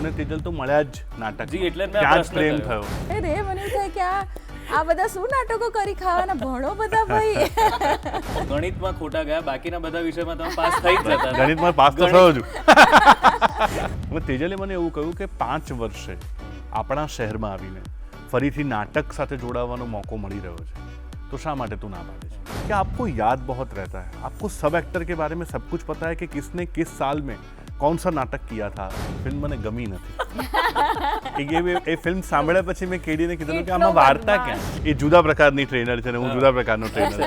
હું ને તેજલ તો મળ્યા જ નાટક જી, એટલે જ મેં આ ત્યાં જ પ્રશ્ન પ્રેમ કર્યો. થયો. અરે મને એવું થાય કે આ બધા શું નાટકો કરી ખાવાના ભણો બધા ભાઈ. ગણિતમાં ખોટા ગયા, બાકીના બધા વિષયમાં તમે પાસ થઈ જ જતા. ગણિતમાં પાસ તો થયો જ. હવે તેજલે મને એવું કહ્યું કે 5 વર્ષે આપણા શહેરમાં આવીને ફરીથી નાટક સાથે જોડાવાનો મોકો મળી રહ્યો છે, तो शा माटे तू ना पाड़े छे? क्या आपको याद बहुत रहता है, आपको सब एक्टर के बारे में सब कुछ पता है कि किसने किस साल में कौन सा नाटक किया था? फिल्म મને ગમી નથી. એ ફિલ્મ સાંભળ્યા પછી મેં કેડીને કીધું કે આમાં વાર્તા ક્યાં? એ જુદા પ્રકારની ટ્રેનર છે ને હું જુદા પ્રકારનો ટ્રેનર.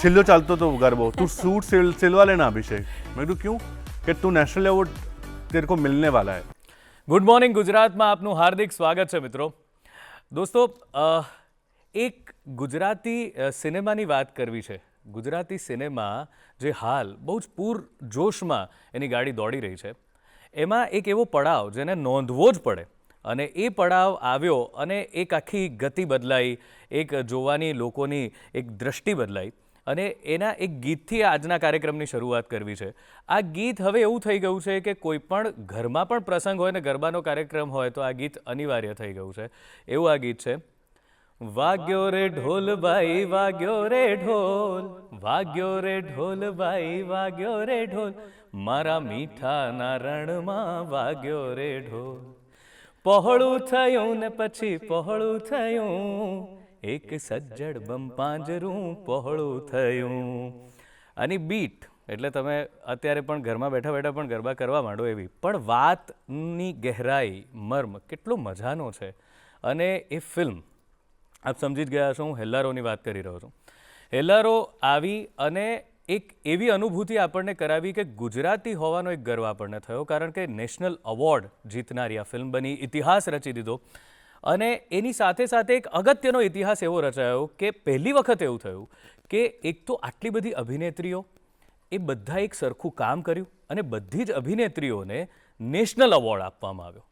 છેલ્લો ચાલતો તો ગરબો, તું सूट सिलवा लेना अभिषेक. मैं कहा क्यों? कि तू नेशनल अवार्ड तेरे को मिलने वाला है. ગુડ મોર્નિંગ ગુજરાતમાં આપનું હાર્દિક સ્વાગત છે મિત્રો. દોસ્તો, એક ગુજરાતી સિનેમાની વાત કરવી છે. ગુજરાતી સિનેમા જે હાલ બહુ જ પૂરજોશમાં એની ગાડી દોડી રહી છે, એમાં એક એવો પડાવ જેને નોંધવો જ પડે, અને એ પડાવ આવ્યો અને એક આખી ગતિ બદલાઈ, એક જોવાની લોકોની એક દૃષ્ટિ બદલાઈ, અને એના એક ગીતથી આજના કાર્યક્રમની શરૂઆત કરવી છે. આ ગીત હવે એવું થઈ ગયું છે કે કોઈ પણ ઘરમાં પણ પ્રસંગ હોય ને ગરબાનો કાર્યક્રમ હોય તો આ ગીત અનિવાર્ય થઈ ગયું છે. એવું આ ગીત છે. વાગ્યો રે ઢોલ બાઈ વાગ્યો રે ઢોલ, વાગ્યો રે ઢોલ બાઈ વાગ્યો રે ઢોલ, મારા મીઠાના રણમાં વાગ્યો રે ઢોલ. પહોળું થયું ને પછી પહોળું થયું, એક સજ્જડ બમ પાંજરું પહોળું થયું. આની બીટ એટલે તમે અત્યારે પણ ઘરમાં બેઠા બેઠા પણ ગરબા કરવા માંડો એવી, પણ વાતની ગહેરાઈ, મર્મ કેટલો મજાનો છે. અને એ ફિલ્મ આપ સમજી જ ગયા છો, હું હેલ્લારોની વાત કરી રહ્યો છું. હેલ્લારો આવી અને એક એવી અનુભૂતિ આપણને કરાવી કે ગુજરાતી હોવાનો એક ગર્વ આપણને થયો, કારણ કે નેશનલ એવોર્ડ જીતનારી આ ફિલ્મ બની, ઇતિહાસ રચી દીધો. અને એની સાથે સાથે એક અગત્યનો ઇતિહાસ એવો રચાયો કે પહેલી વખત એવું થયું કે એક તો આટલી બધી અભિનેત્રીઓ, એ બધા એક સરખું કામ કર્યું અને બધી જ અભિનેત્રીઓને નેશનલ એવોર્ડ આપવામાં આવ્યો.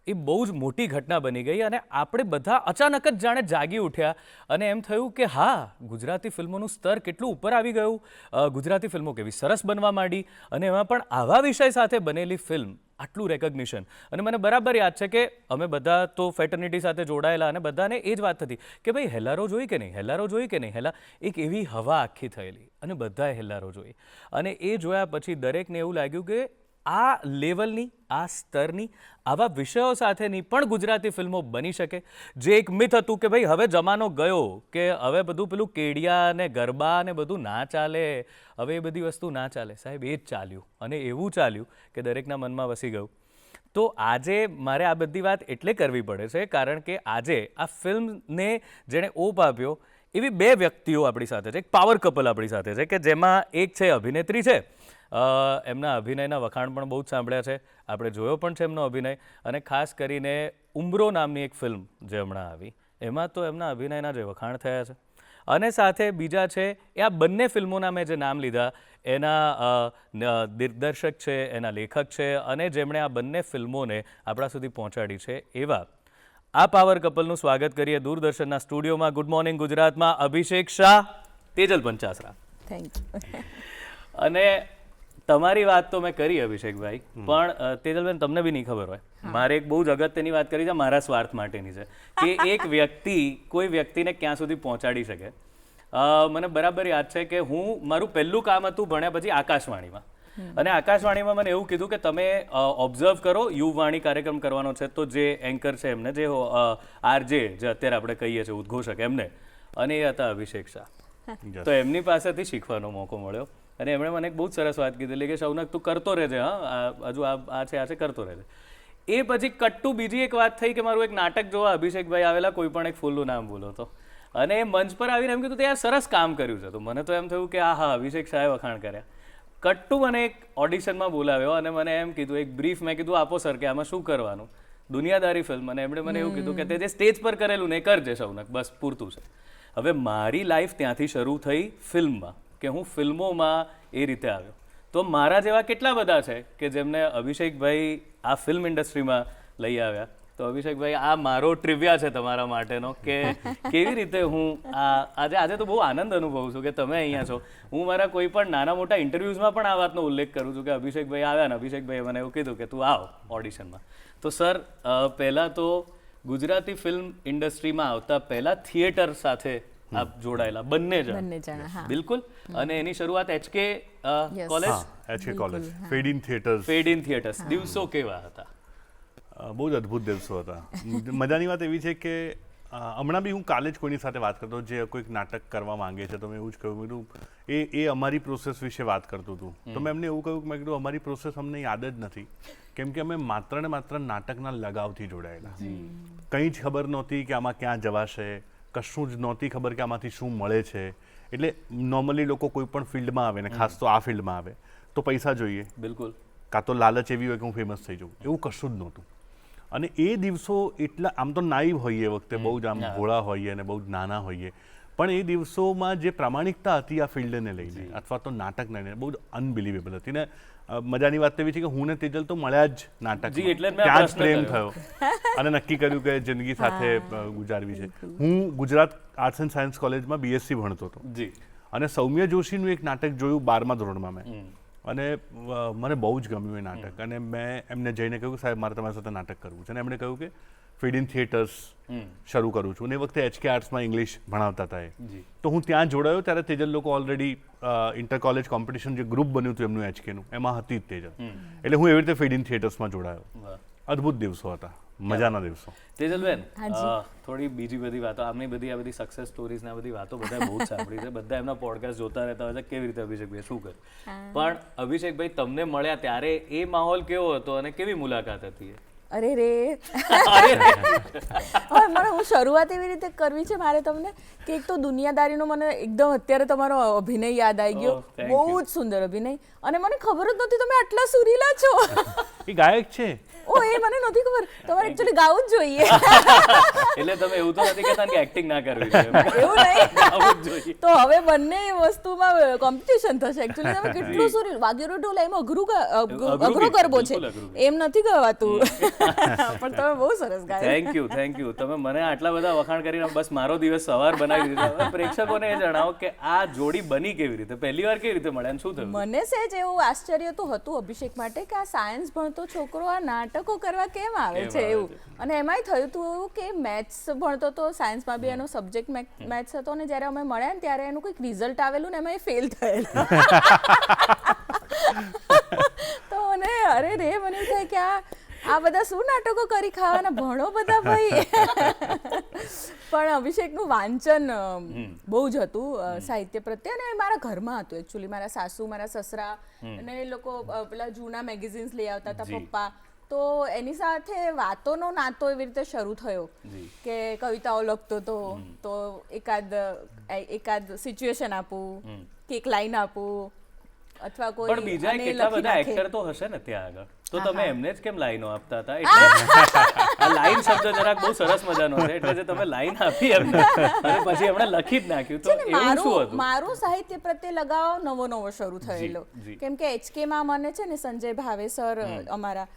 એ બહુ જ મોટી ઘટના બની ગઈ અને આપણે બધા અચાનક જ જાણે જાગી ઉઠ્યા અને એમ થયું કે હા, ગુજરાતી ફિલ્મોનું સ્તર કેટલું ઉપર આવી ગયું, ગુજરાતી ફિલ્મો કેવી સરસ બનવા માંડી, અને એમાં પણ આવા વિષય સાથે બનેલી ફિલ્મ, આટલું રેકગ્નિશન. અને મને બરાબર યાદ છે કે અમે બધા તો ફેટર્નિટી સાથે જોડાયેલા અને બધાને એ જ વાત હતી કે ભાઈ હેલ્લારો જોઈ કે નહીં, હેલ્લારો જોઈ કે નહીં. એક એવી હવા આખી થયેલી અને બધાએ હેલ્લારો જોઈ. અને એ જોયા પછી દરેકને એવું લાગ્યું કે આ લેવલની, આ સ્તરની, આવા વિષયો સાથેની પણ ગુજરાતી ફિલ્મો બની શકે. જે એક મિથ હતું કે ભાઈ હવે જમાનો ગયો, કે હવે બધું પેલું કેડિયા ને ગરબા ને બધું ના ચાલે, હવે એ બધી વસ્તુ ના ચાલે. સાહેબ, એ જ ચાલ્યું અને એવું ચાલ્યું કે દરેકના મનમાં વસી ગયું. તો આજે મારે આ બધી વાત એટલે કરવી પડે છે કારણ કે આજે આ ફિલ્મને જેણે ઓપ આપ્યો એવી બે વ્યક્તિઓ આપણી સાથે છે, એક પાવર કપલ આપણી સાથે છે, કે જેમાં એક છે અભિનેત્રી છે. એમના અભિનયના વખાણ પણ બહુ જ સાંભળ્યા છે, આપણે જોયો પણ છે એમનો અભિનય. અને ખાસ કરીને ઉંબરો નામની એક ફિલ્મ જે હમણાં આવી, એમાં તો એમના અભિનયના જે વખાણ થયા છે. અને સાથે બીજા છે એ આ બંને ફિલ્મોના મેં જે નામ લીધા એના દિગ્દર્શક છે, એના લેખક છે, અને જેમણે આ બંને ફિલ્મોને આપણા સુધી પહોંચાડી છે, એવા આ પાવર કપલનું સ્વાગત કરીએ દૂરદર્શનના સ્ટુડિયોમાં. ગુડ મોર્નિંગ ગુજરાતમાં અભિષેક શાહ, તેજલ પંચાસરા. Thank you. અને તમારી વાત તો મેં કરી અભિષેકભાઈ, પણ તેજલબેન તમને બી નહીં ખબર હોય, મારે એક બહુ જ અગત્યની વાત કરી છે, મારા સ્વાર્થ માટેની છે, કે એક વ્યક્તિ કોઈ વ્યક્તિને ક્યાં સુધી પહોંચાડી શકે. મને બરાબર યાદ છે કે મારું પહેલું કામ હતું ભણ્યા પછી આકાશવાણીમાં, અને આકાશવાણીમાં મને એવું કીધું કે તમે ઓબ્ઝર્વ કરો, યુવાણી કાર્યક્રમ કરવાનો છે, તો જે એન્કર છે એમને, જે આરજે જે અત્યારે આપણે કહીએ છીએ ઉદ્ઘોષક, એમને, અને એ હતા અભિષેક શાહ. તો એમની પાસેથી શીખવાનો મોકો મળ્યો અને એમણે મને એક બહુ જ સરસ વાત કીધેલી કે શૌનક તું કરતો રહેજે, હા હજુ આ છે કરતો રહેજે. એ પછી કટ્ટુ બીજી એક વાત થઈ કે મારું એક નાટક જોવા અભિષેકભાઈ આવેલા, કોઈ પણ એક ફૂલનું નામ બોલો તો, અને એ મંચ પર આવીને એમ કીધું તો યાર સરસ કામ કર્યું છે. તો મને તો એમ થયું કે હા, અભિષેક શાહે વખાણ કર્યા. કટ્ટુ મને એક ઓડિશનમાં બોલાવ્યો અને મને એમ કીધું, એક બ્રીફ મેં કીધું આપો સર કે આમાં શું કરવાનું, દુનિયાદારી ફિલ્મ. અને એમણે મને એવું કીધું કે તે જે સ્ટેજ પર કરેલું ને એ કરજે શૌનક, બસ પૂરતું છે. હવે મારી લાઈફ ત્યાંથી શરૂ થઈ ફિલ્મમાં, કે હું ફિલ્મોમાં એ રીતે આવ્યો. તો મારા જેવા કેટલા બધા છે કે જેમને અભિષેકભાઈ આ ફિલ્મ ઇન્ડસ્ટ્રીમાં લઈ આવ્યા. તો અભિષેકભાઈ આ મારો ટ્રિવિયા છે તમારા માટેનો કે કેવી રીતે હું આજે તો બહુ આનંદ અનુભવું છું કે તમે અહીંયા છો. હું મારા કોઈ પણ નાના મોટા ઇન્ટરવ્યૂઝમાં પણ આ વાતનો ઉલ્લેખ કરું છું કે અભિષેકભાઈ આવ્યા ને અભિષેકભાઈએ મને એવું કીધું કે તું આવ ઓડિશનમાં. તો સર પહેલાં તો ગુજરાતી ફિલ્મ ઇન્ડસ્ટ્રીમાં આવતા પહેલાં થિયેટર સાથે આપ જોડાયેલા બંને જણ. હા. બિલકુલ. અને એની શરૂઆત HK college HK college fade in theatres. દિવસો કેવા હતા? બહુ જ અદ્ભુત દિવસો હતા. મજાની વાત એવી છે કે હમણાં બી હું કાલે જ કોઈની સાથે વાત કરતો જે કોઈક નાટક કરવા માંગે છે તો મેં એવું જ કહ્યું કીધું એ અમારી પ્રોસેસ વિશે વાત કરતું હતું. તો મેં એમને એવું કહ્યું કે મેં કીધું અમારી પ્રોસેસ અમને યાદ જ નથી કેમ કે અમે માત્ર ને માત્ર નાટકના લગાવથી જોડાયેલા. કંઈ જ ખબર નહોતી કે આમાં ક્યાં જવાશે, કશું જ નહોતી ખબર કે આમાંથી શું મળે છે. એટલે નોર્મલી લોકો કોઈ પણ ફિલ્ડમાં આવે ને ખાસ તો આ ફિલ્ડમાં આવે તો પૈસા જોઈએ, બિલકુલ, કાં તો લાલચ એવી હોય કે હું ફેમસ થઈ જાઉં. એવું કશું જ નહોતું. અને એ દિવસો એટલા આમ તો નાઈવ હોઈએ વખતે બહુ જ આમ ભોળા હોઈએ અને બહુ જ નાના હોઈએ પણ એ દિવસોમાં જે પ્રામાણિકતા હતી આ ફિલ્ડને લઈને અથવા તો નાટકને લઈને બહુ જ અનબિલિવેબલ હતી. ને મજાની વાત એવી છે કે હું ને તેજલ તો મળ્યા જ નાટક, ત્યાં જ પ્રેમ થયો અને નક્કી કર્યું કે જિંદગી સાથે ગુજારવી છે. હું ગુજરાત આર્ટ્સ એન્ડ સાયન્સ કોલેજમાં BSc ભણતો હતો અને સૌમ્ય જોશીનું એક નાટક જોયું 12મા ધોરણમાં મેં અને મને બહુ જ ગમ્યું એ નાટક. અને મેં એમને જઈને કહ્યું કે સાહેબ મારે તમારી સાથે નાટક કરવું છે. અને એમણે કહ્યું કે ફીડ ઇન થિયેટર્સ શરૂ કરું છું. અને એ વખતે HK આર્ટ્સમાં ઇંગ્લિશ ભણાવતા હતા એ. તો હું ત્યાં જોડાયો ત્યારે તેજલ લોકો ઓલરેડી ઇન્ટર કોલેજ કોમ્પિટિશન જે ગ્રુપ બન્યું હતું એમનું HKનું એમાં હતી જ તેજલ. એટલે હું એવી રીતે ફીડ ઇન થિયેટર્સમાં જોડાયો. અદ્ભુત દિવસો હતા, મજાના દિવસો. તેજલબેન, થોડી બીજી બધી વાતો, આમની બધી આ બધી સક્સેસ સ્ટોરીઝ ને આ બધી વાતો બધાએ બહુ જ સાંભળી છે, બધા એમના પોડકાસ્ટ જોતા રહેતા હોય છે કેવી રીતે અભિષેકભાઈ શું કરે. પણ અભિષેકભાઈ તમને મળ્યા ત્યારે એ માહોલ કેવો હતો અને કેવી મુલાકાત હતી? અરે રે હવે મને હું શરૂઆત એવી રીતે કરવી છે મારે તમને કે એક તો દુનિયાદારીનો મને એકદમ અત્યારે તમારો અભિનય યાદ આવી ગયો. બહુ જ સુંદર અભિનય અને મને ખબર જ નહોતી તમે આટલા સુરીલા છો. એ ગાયક છે. ઓ એ મને નહોતી ખબર. તમારે એકચ્યુઅલી ગાવું જ જોઈએ. એટલે તમે એવું તો નથી કહેતા કે એક્ટિંગ ના કરવી જોઈએ? એવું નહીં. તો હવે બંને વસ્તુમાં કોમ્પિટિશન થશે. એકચ્યુઅલી તમે કેટલું સુરીલ વાગેરો ઢોલ એમ અઘરો ગરબો છે એમ નથી ગવાતું. પણ તમે બહુ સરસ ગાયા. Thank you. તમે મને આટલા બધા વખાણ કરીને બસ મારો દિવસ સવાર બનાવી દીધો. હવે પ્રેક્ષકોને એ જણાવો કે આ જોડી બની કેવી રીતે, પહેલી વાર કેવી રીતે મળ્યા, શું થયું? મને સહેજ એવું આશ્ચર્ય તો હતું અભિષેક માટે કે આ સાયન્સ ભણતો છોકરો આ નાટકો કરવા કેમ આવે છે એવું. અને એમાંય થયું હતું એવું કે મેથ્સ ભણતો તો સાયન્સમાં બી એનો સબ્જેક્ટ મેથ્સ હતો ને જ્યારે અમે મળ્યા ને ત્યારે એનું કંઈક રિઝલ્ટ આવેલું ને એમાં એ ફેલ થયેલા. તો મને અરે રે મને એવું થાય કે આ બધા શું નાટકો કરી ખાવાના, ભણો બધા ભાઈ. પણ અભિષેકનું વાંચન બહુ જ હતું સાહિત્ય પ્રત્યે અને મારા ઘરમાં હતું એકચ્યુઅલી. મારા સાસુ, મારા સસરા અને એ લોકો પેલા જૂના મેગેઝિન્સ લઈ આવતા હતા પપ્પા. તો એની સાથે વાતોનો નાતો એવી રીતે શરૂ થયો કે કવિતાઓ લખતો હતો તો એકાદ સિચ્યુએશન આપું કે એક લાઈન આપું અથવા કોઈ. પણ બીજા કેટલા બધા એક્ટર તો હશે ને ત્યાં આગળ, તો તમે એમને જ કેમ લાઈનો આપતા હતા? એટલે આ લાઈન શબ્દ જરાક બહુ સરસ મજાનો છે એટલે જે તમે લાઈન આપી એમને અને પછી એમણે લખી જ નાખ્યું, તો એવું શું હતું? મારું સાહિત્ય પ્રત્યે લગાવ નવો શરૂ થયેલો કેમ કે HK માં મને છે ને સંજય ભાવે સર અમારા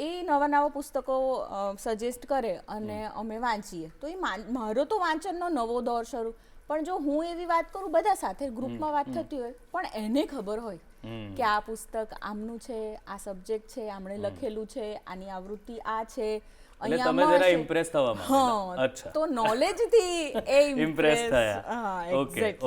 એ નવા પુસ્તકો સજેસ્ટ કરે અને અમે વાંચીએ. તો એ મારો તો વાંચનનો નવો દોર શરૂ. પણ જો હું એવી વાત કરું બધા સાથે ગ્રુપમાં વાત થતી હોય પણ એને ખબર હોય કે આ પુસ્તક આમનું છે, આ સબ્જેક્ટ છે, આમણે લખેલું છે, આની આવૃત્તિ આ છે, તમે જરા ઇમ્પ્રેસ થવા માંડ્યા. અચ્છા, તો નોલેજ થી એ ઇમ્પ્રેસ થયા.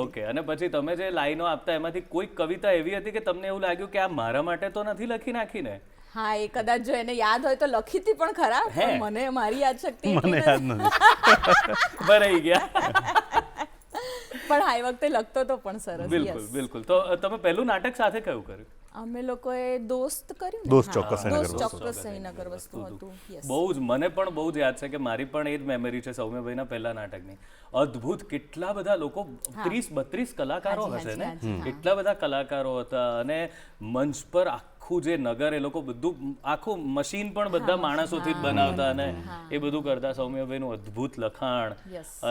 ઓકે. અને પછી તમે જે લાઈનો આપતા એમાંથી કોઈ કવિતા એવી હતી કે તમને એવું લાગ્યું કે આ મારા માટે તો નથી લખી નાખી ને? હા, એ કદાચ જો એને યાદ હોય તો લખી હતી પણ ખરા, પણ મને મારી યાદ શક્તિ મને યાદ નથી. ભરાઈ ગયા. પણ આ વખતે લખતો તો પણ સરસ. બિલકુલ. તો તમે પહેલું નાટક સાથે કયું કર્યું? અમે લોકોએ દોસ્ત કર્યું. દોસ્ત ચોક્કસ સહીનગર વસ્તુ હતું. બહુ જ મને પણ બહુ જ યાદ છે કે મારી પણ એ જ મેમરી છે સૌમ્યભાઈના પહેલા નાટકની. અદ્ભુત, કેટલા બધા લોકો, 30-32 કલાકારો હશે ને, એટલા બધા કલાકારો હતા અને મંચ પર આખું જે નગર એ લોકો બધું આખું મશીન પણ બધા માણસોથી જ બનાવતા અને એ બધું કરતા. સૌમ્યભાઈનું અદ્ભુત લખાણ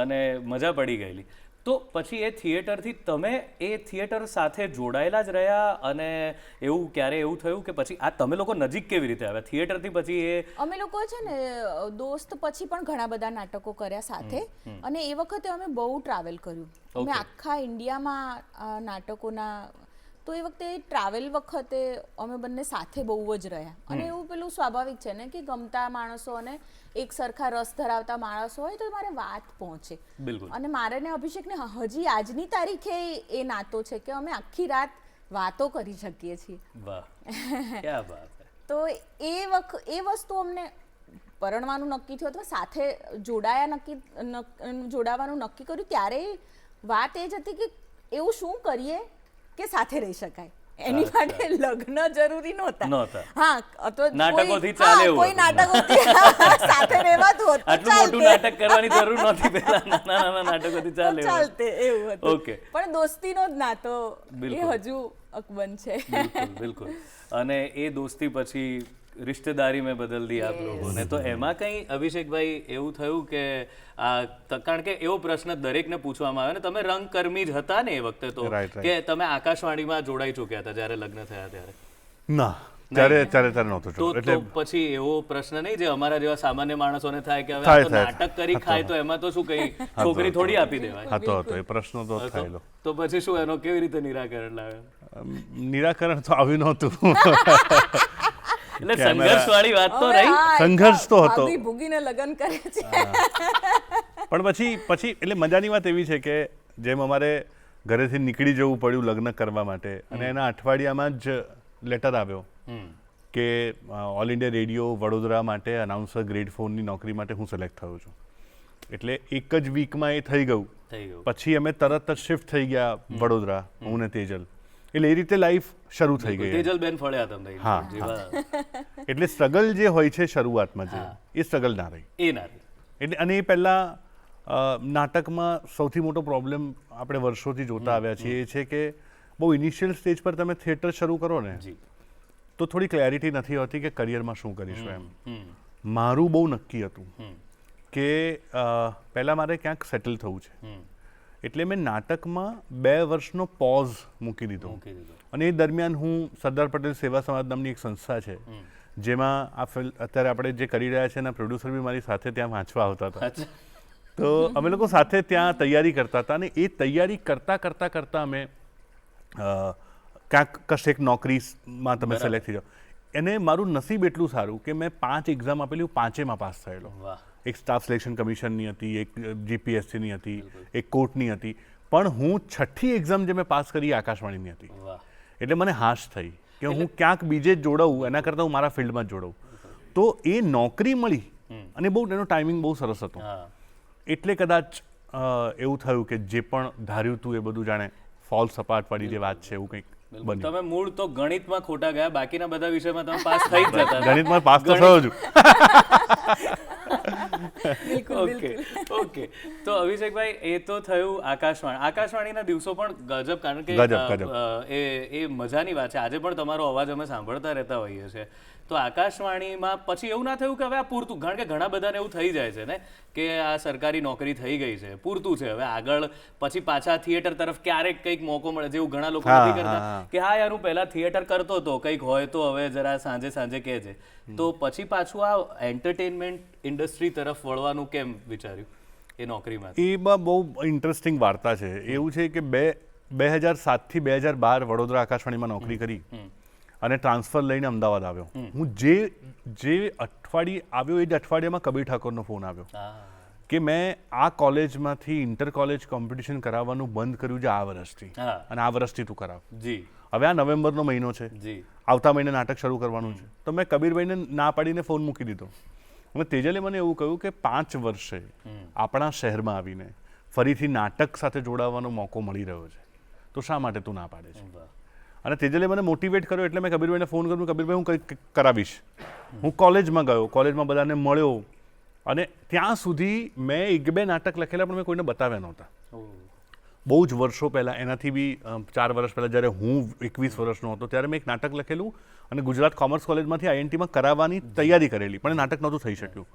અને મજા પડી ગયેલી. તો પછી એ થિયેટરથી તમે એ થિયેટર સાથે જોડાયેલા જ રહ્યા અને એવું ક્યારે એવું થયું કે પછી આ તમે લોકો નજીક કેવી રીતે આવ્યા થિયેટરથી પછી એ અમે લોકો છે ને દોસ્ત પછી પણ ઘણા બધા નાટકો કર્યા સાથે અને એ વખતે અમે બહુ ટ્રાવેલ કર્યું અમે આખા ઇન્ડિયામાં નાટકોના તો એ વખતે ટ્રાવેલ વખતે અમે બંને સાથે બહુ જ રહ્યા અને એવું પેલું સ્વાભાવિક છે ને કે ગમતા માણસો અને એક સરખા રસ ધરાવતા માણસો હોય તો મારે વાત પહોંચે બિલકુલ અને મારે ને અભિષેકને હજી આજની તારીખે એ નાતો છે કે અમે આખી રાત વાતો કરી શકીએ છીએ વાહ ક્યા વાત હે તો એ વસ્તુ અમને પરણવાનું નક્કી થયું અથવા સાથે જોડાવાનું નક્કી કર્યું ત્યારે વાત એ જ હતી કે એવું શું કરીએ કે સાથે રહી શકાય એની માટે લગ્ન જરૂરી નહોતા હા અથવા નાટકોથી ચાલે એવું કોઈ નાટકોથી સાથે રહેવાતું હતું આટલું મોટું નાટક કરવાની જરૂર નહોતી પહેલા નાના નાટકોથી ચાલે ચાલતે એવું હતું ઓકે પણ દોસ્તીનો જ નાતો એ હજુ અકબંધ છે બિલકુલ બિલકુલ અને એ દોસ્તી પછી રિશ્તેદારી મેં બદલ દી આપ લોગોને તો એમાં કંઈ અભિષેકભાઈ એવું થયું કે કારણ કે એવો પ્રશ્ન દરેકને પૂછવામાં આવે ને તમે રંગકર્મી જ હતા ને એ વખતે તો કે તમે આકાશવાણીમાં જોડાઈ ચૂક્યા હતા જ્યારે લગ્ન થયા ત્યારે ના ત્યારે નહોતો તો પછી એવો પ્રશ્ન નહીં જે અમારા જેવા સામાન્ય માણસોને થાય કે હવે નાટક કરી ખાય તો એમાં તો શું કઈ છોકરી થોડી આપી દેવાય હતો એ પ્રશ્ન તો થયેલો તો પછી શું એનો કેવી રીતે નિરાકરણ લાવ્યો નિરાકરણ તો આવ્યું નહોતું એટલે સંઘર્ષવાળી વાત તો રહી સંઘર્ષ તો હતો ભૂગીને લગ્ન કરે છે પણ પછી એટલે મજાની વાત એવી છે કે જેમ અમારે ઘરેથી નીકળી જવું પડ્યું લગ્ન કરવા માટે અને એના અઠવાડિયામાં જ લેટર આવ્યો કે ઓલ ઇન્ડિયા રેડિયો વડોદરા માટે અનાઉન્સર ગ્રેડ 4ની નોકરી માટે હું સિલેક્ટ થયો છું એટલે એક જ વીકમાં એ થઈ ગયું પછી અમે તરત જ શિફ્ટ થઈ ગયા વડોદરા હું ને તેજલ એટલે એ રીતે લાઈફ શરૂ થઈ ગઈ તેજલબેન ફળ્યા તમને હા એટલે સ્ટ્રગલ જે હોય છે શરૂઆતમાં જે એ સ્ટ્રગલ ના રહી એટલે અને એ પહેલાં નાટકમાં સૌથી મોટો પ્રોબ્લેમ આપણે વર્ષોથી જોતા આવ્યા છીએ એ છે કે બહુ ઇનિશિયલ સ્ટેજ પર તમે થિયેટર શરૂ કરો ને તો થોડી ક્લેરિટી નથી હોતી કે કરિયરમાં શું કરીશું એમ મારું બહુ નક્કી હતું કે પહેલાં મારે ક્યાંક સેટલ થવું છે એટલે મેં નાટકમાં 2 વર્ષનો પોઝ મૂકી દીધો અને એ દરમિયાન હું સરદાર પટેલ સેવા સમાજ નામની એક સંસ્થા છે જેમાં અત્યારે આપણે જે કરી રહ્યા છે એના પ્રોડ્યુસર બી મારી સાથે ત્યાં વાંચવા આવતા હતા તો અમે લોકો સાથે ત્યાં તૈયારી કરતા હતા અને એ તૈયારી કરતાં અમે ક્યાંક કશેક નોકરીમાં તમે સિલેક્ટ થઈ જાઓ એને મારું નસીબ એટલું સારું કે મેં 5 એક્ઝામ આપેલી 5એમાં પાસ થયેલો એક સ્ટાફ સિલેક્શન કમિશનની હતી એક જીપીએસસીની હતી એક કોર્ટની હતી પણ હું 6ઠ્ઠી એક્ઝામ જે મેં પાસ કરી આકાશવાણીની હતી એટલે મને હાશ થઈ કે હું ક્યાંક બીજે જ જોડાવું એના કરતાં હું મારા ફિલ્ડમાં જ જોડાવું તો એ નોકરી મળી અને બહુ એનો ટાઈમિંગ બહુ સરસ હતો એટલે કદાચ એવું થયું કે જે પણ ધાર્યું હતું એ બધું જાણે ફોલ સપાટવાળી જે વાત છે એવું કંઈક બન્યું તમે મૂળ તો ગણિતમાં ખોટા ગયા બાકીના બધા વિષયમાં તમે પાસ થઈ જ જતા ગણિતમાં પાસ તો થયો જ ઓકે તો અભિષેકભાઈ એ તો થયું આકાશવાણીના દિવસો પણ ગજબ કારણ કે એ મજાની વાત છે આજે પણ તમારો અવાજ અમે સાંભળતા રહેતા હોઈએ છીએ તો આકાશવાણીમાં પછી એવું ના થયું કે હવે આ પૂરતું કારણ કે ઘણા બધાને એવું થઈ જાય છે ને કે આ સરકારી નોકરી થઈ ગઈ છે પૂરતું છે હવે આગળ પછી પાછા થિયેટર તરફ ક્યારેક કંઈક મોકો મળે જેવું ઘણા લોકો નથી કરતા કે હા યાર હું પહેલા થિયેટર કરતો હતો કંઈક હોય તો હવે જરા સાંજે કહેજે તો પછી પાછું આ એન્ટરટેનમેન્ટ ઇન્ડસ્ટ્રી તરફ વળવાનું કેમ વિચાર્યું એ નોકરીમાં એમાં બહુ ઇન્ટરેસ્ટિંગ વાર્તા છે એવું છે કે 2007થી 2012 વડોદરા આકાશવાણીમાં નોકરી કરી અને ટ્રાન્સફર લઈને અમદાવાદ આવ્યો હું જે અઠવાડિયે આવ્યો એ જ અઠવાડિયામાં કબીર ઠાકોરનો ફોન આવ્યો કે મેં આ કોલેજમાંથી ઇન્ટર કોલેજ કોમ્પિટિશન કરાવવાનું બંધ કર્યું છે આ વર્ષથી અને આ વર્ષથી તું કરાવ હવે આ નવેમ્બરનો મહિનો છે આવતા મહિને નાટક શરૂ કરવાનું છે તો મેં કબીરભાઈને ના પાડીને ફોન મૂકી દીધો અને તેજલે મને એવું કહ્યું કે 5 વર્ષે આપણા શહેરમાં આવીને ફરીથી નાટક સાથે જોડાવાનો મોકો મળી રહ્યો છે તો શા માટે તું ના પાડે છે અને તેજલે મને મોટિવેટ કર્યો એટલે મેં કબીરભાઈને ફોન કર્યો કબીરભાઈ હું કંઈક કરાવીશ હું કોલેજમાં ગયો કોલેજમાં બધાને મળ્યો અને ત્યાં સુધી મેં 1-2 નાટક લખેલા પણ મેં કોઈને બતાવ્યા નહોતા બહુ જ વર્ષો પહેલાં એનાથી બી 4 વર્ષ પહેલાં જ્યારે હું 21 વર્ષનો હતો ત્યારે મેં એક નાટક લખેલું અને ગુજરાત કોમર્સ કોલેજમાંથી આઈએનટીમાં કરાવવાની તૈયારી કરેલી પણ નાટક નહોતું થઈ શક્યું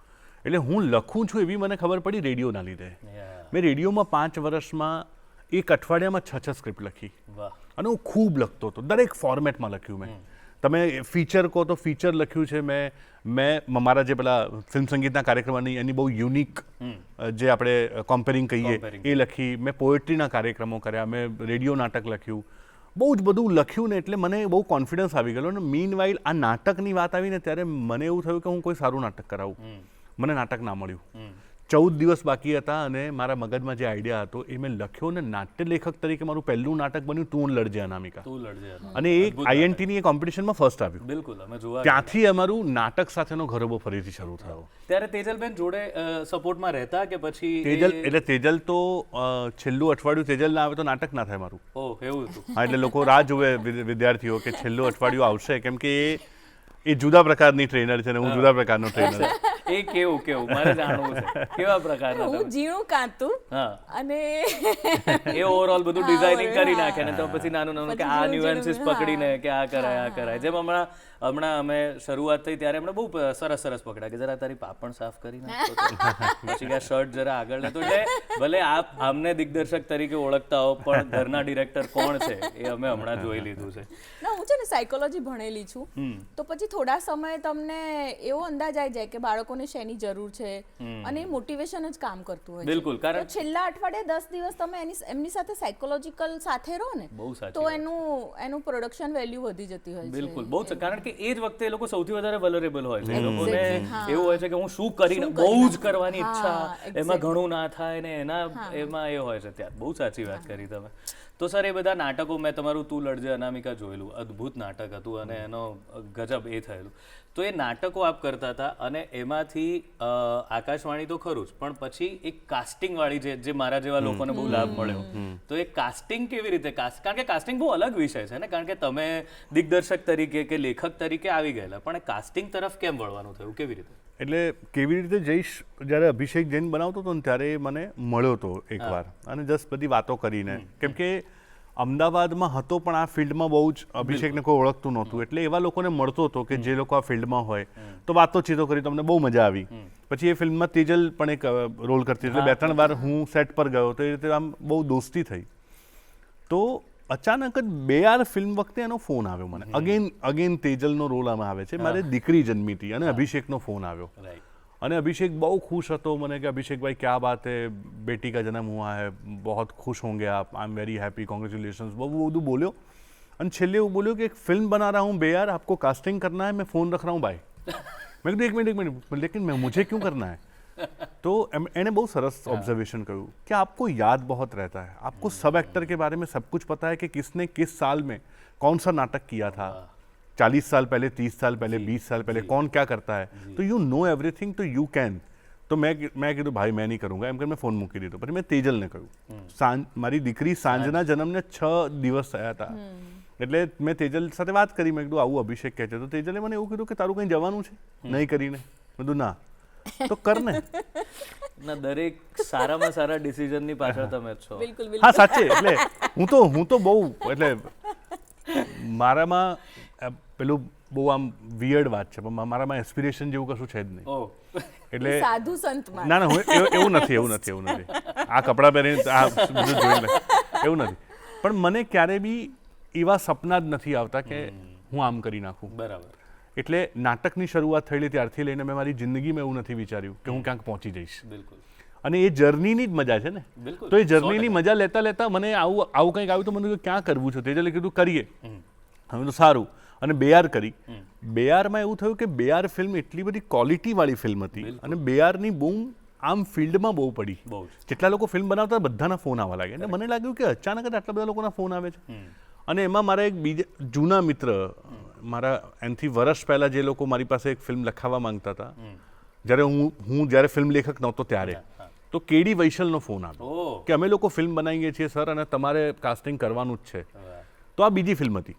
એટલે હું લખું છું એવી મને ખબર પડી રેડિયોના લીધે મેં રેડિયોમાં 5 વર્ષમાં એક અઠવાડિયામાં 6 સ્ક્રિપ્ટ લખી વાહ અને હું ખૂબ લખતો હતો, દરેક ફોર્મેટમાં લખ્યું મેં. તમે ફીચર કહો તો ફીચર લખ્યું છે મેં મારા જે પેલા ફિલ્મ સંગીતના કાર્યક્રમની એની બહુ યુનિક જે આપણે કોમ્પેરિંગ કહીએ એ લખી. મેં પોએટ્રીના કાર્યક્રમો કર્યા, મેં રેડિયો નાટક લખ્યું, બહુ જ બધું લખ્યું ને એટલે મને બહુ કોન્ફિડન્સ આવી ગયો. ને મીન વાઇલ આ નાટકની વાત આવીને ત્યારે મને એવું થયું કે હું કોઈ સારું નાટક કરાવું. મને નાટક ના મળ્યું. 14 દિવસ બાકી હતા અને મારા મગજમાં જે આઈડિયા હતો એ મેં લખ્યો ને નાટ્ય લેખક તરીકે મારું પહેલું નાટક બન્યું તું લડજે અનામિકા. અને એ આઈએનટીની એ કોમ્પિટિશનમાં ફર્સ્ટ આવ્યું. બિલકુલ અમે જોવા ત્યાંથી અમારું નાટક સાથેનો ગરબો ફરીથી શરૂ થયો. ત્યારે તેજલબેન જોડે સપોર્ટમાં રહેતા કે પછી તેજલ તો છેલ્લું અઠવાડિયું તેજલ ના આવે તો નાટક ના થાય મારું. ઓહ એવું હતું. હા, એટલે લોકો રાહ જોવે વિદ્યાર્થીઓ કે છેલ્લું અઠવાડિયું આવશે, કેમ કે એ જુદા પ્રકારની ટ્રેનર છે ને હું જુદા પ્રકારનો ટ્રેનર. એ કેવું મારે જાણવું છે કેવા પ્રકારના હું ઝીણું કાંતું અને એ ઓવરઓલ બધું ડિઝાઇનિંગ કરી નાખે ને તો પછી નાનું કે આ ન્યુએન્સીસ પકડીને કે આ કરાય. જેમ હમણાં અમે શરૂઆત થઈ ત્યારે એમણે બહુ સરસ પકડ્યા કે જરા તારી પાપણ સાફ કરી નાખો, પછી કે શર્ટ જરા આગળ લેતો. એટલે ભલે આપ અમને દિગ્દર્શક તરીકે ઓળખતા હો પણ ઘરના ડિરેક્ટર કોણ છે એ અમે હમણાં જોઈ લીધું છે. ના, હું છે ને સાયકોલોજી ભણેલી છું, તો પછી થોડા સમય તમને એવો અંદાજ આવી જાય કે બાળકોને શેની જરૂર છે અને એ મોટિવેશન જ કામ કરતું હોય. બિલકુલ, કારણ છેલ્લા અઠવાડિયે 10 દિવસ તમે એમની સાથે સાયકોલોજીકલ સાથે રહો ને તો એનું પ્રોડક્શન વેલ્યુ વધી જતી હોય છે. બિલકુલ, બહુ જ, કારણ કે એ જ વખતે એ લોકો સૌથી વધારે વલરેબલ હોય છે. એ લોકોને એવું હોય છે કે હું શું કરીને બહુ જ કરવાની ઈચ્છા, એમાં ઘણું ના થાય ને એમાં એ હોય છે. ત્યાં બહુ સાચી વાત કરી તમે. તો સર એ બધા નાટકો મેં તમારું તું લડજે અનામિકા જોયેલું, અદ્ભુત નાટક હતું અને એનો ગજબ એ થયેલું. તો એ નાટકો આપ કરતા હતા અને એમાંથી આકાશવાણી તો ખરું જ, પણ પછી એક કાસ્ટિંગ વાળી જે મારા જેવા લોકોને બહુ લાભ મળ્યો. તો એ કાસ્ટિંગ કેવી રીતે કારણ કે કાસ્ટિંગ બહુ અલગ વિષય છે ને, કારણ કે તમે દિગ્દર્શક તરીકે કે લેખક તરીકે આવી ગયેલા, પણ એ કાસ્ટિંગ તરફ કેમ વળવાનું થયું, કેવી રીતે? એટલે કેવી રીતે જઈશ, જ્યારે અભિષેક જૈન બનાવતો હતો ને ત્યારે મને મળ્યો હતો એકવાર અને જસ્ટ બધી વાતો કરીને, કેમ કે અમદાવાદમાં હતો પણ આ ફિલ્ડમાં બહુ જ અભિષેકને કોઈ ઓળખતું નહોતું, એટલે એવા લોકોને મળતો હતો કે જે લોકો આ ફિલ્ડમાં હોય. તો વાતોચીતો કરી તો અમને બહુ મજા આવી. પછી એ ફિલ્મમાં તેજલ પણ એક રોલ કરતી, એટલે 2-3 વાર હું સેટ પર ગયો તો એ રીતે આમ બહુ દોસ્તી થઈ. તો અચાનક જ 2 ફિલ્મ વખતે એનો ફોન આવ્યો મને. અગેન તેજલનો રોલ આમાં આવે છે. મારે દીકરી જન્મી હતી અને અભિષેકનો ફોન આવ્યો અને અભિષેક બહુ ખુશ હતો મને કે અભિષેક ભાઈ ક્યા બાત હૈ, બેટી કા જન્મ હુઆ હૈ, બહોત ખુશ હોંગે આપ, I am very happy, congratulations, બહુ બધું બોલ્યો. અને છેલ્લે એવું બોલ્યો કે એક ફિલ્મ बना रहा हूँ बेयार, आपको कास्टिंग करना है, मैं फ़ोन रख रहा हूँ बाय. मैं कहा 1 मिनट लेकिन मैं मुझे क्यों करना है? तो एने बहुत सरस ऑब्जर्वेशन કહ્યું कि आपको याद बहुत रहता है, आपको सब एक्टर के बारे में सब कुछ पता है कि किसने किस साल में कौन सा नाटक किया था, 40 साल पहले, 30 साल पहले, 20 साल पहले, कौन क्या करता है, तो यू नो एवरीथिंग, तो यू कैन. તો મેં કીધું ભાઈ મેં નહીં કरूँगा એમ કરીને મેં ફોન મૂકી દીધો. પછી મેં તેજલને કહ્યું, મારી દીકરી સાંજના જન્મને 6 દિવસ થયા હતા, એટલે મેં તેજલ સાથે વાત કરી. મેં કીધું આવું અભિષેક કહે છે. તો તેજલે મને એવું કીધું કે તારું કંઈ જવાનું છે નહીં કરીને? મેં કીધું ના. તો કર ને. ના, દરેક સારામાં સારા ડિસિઝનની પાછળ તમે જ છો. હા સાચે. એટલે હું તો બહુ, એટલે મારામાં પેલું બહુ આમ વિયર્ડ વાત છે, પણ મારામાં એસ્પિરેશન જેવું કશું છે જ નહીં. એટલે સાધુ સંત ના એવું નથી. આ કપડાં પહેરીને આ બધું જોઈને એવું નથી. પણ મને ક્યારે બી એવા સપના જ નથી આવતા કે હું આમ કરી નાખું. બરાબર. એટલે નાટકની શરૂઆત થયેલી ત્યારથી લઈને મેં મારી જિંદગીમાં એવું નથી વિચાર્યું કે હું ક્યાંક પહોંચી જઈશ. બિલકુલ. અને એ જર્નીની જ મજા છે ને. તો એ જર્નીની મજા લેતા લેતા મને આવું કંઈક આવ્યું તો મને ક્યાં કરવું છે. તેજલે કીધું કરીએ. હવે તો સારું. અને બેયાર કરી. બેયારમાં એવું થયું કે બેયાર ફિલ્મ એટલી બધી ક્વોલિટીવાળી ફિલ્મ હતી અને બેયારની બૂમ આમ ફિલ્ડમાં બહુ પડી. જેટલા લોકો ફિલ્મ બનાવતા બધાના ફોન આવવા લાગે. અને મને લાગ્યું કે અચાનક જ આટલા બધા લોકોના ફોન આવે છે. અને એમાં મારા એક બીજા જૂના મિત્ર, મારા એનાથી વર્ષ પહેલાં જે લોકો મારી પાસે એક ફિલ્મ લખાવવા માંગતા હતા, જ્યારે હું જ્યારે ફિલ્મ લેખક નહોતો ત્યારે, તો કેડી વૈશલનો ફોન આવ્યો કે અમે લોકો ફિલ્મ બનાવીએ છીએ સર અને તમારે કાસ્ટિંગ કરવાનું જ છે. તો આ બીજી ફિલ્મ હતી.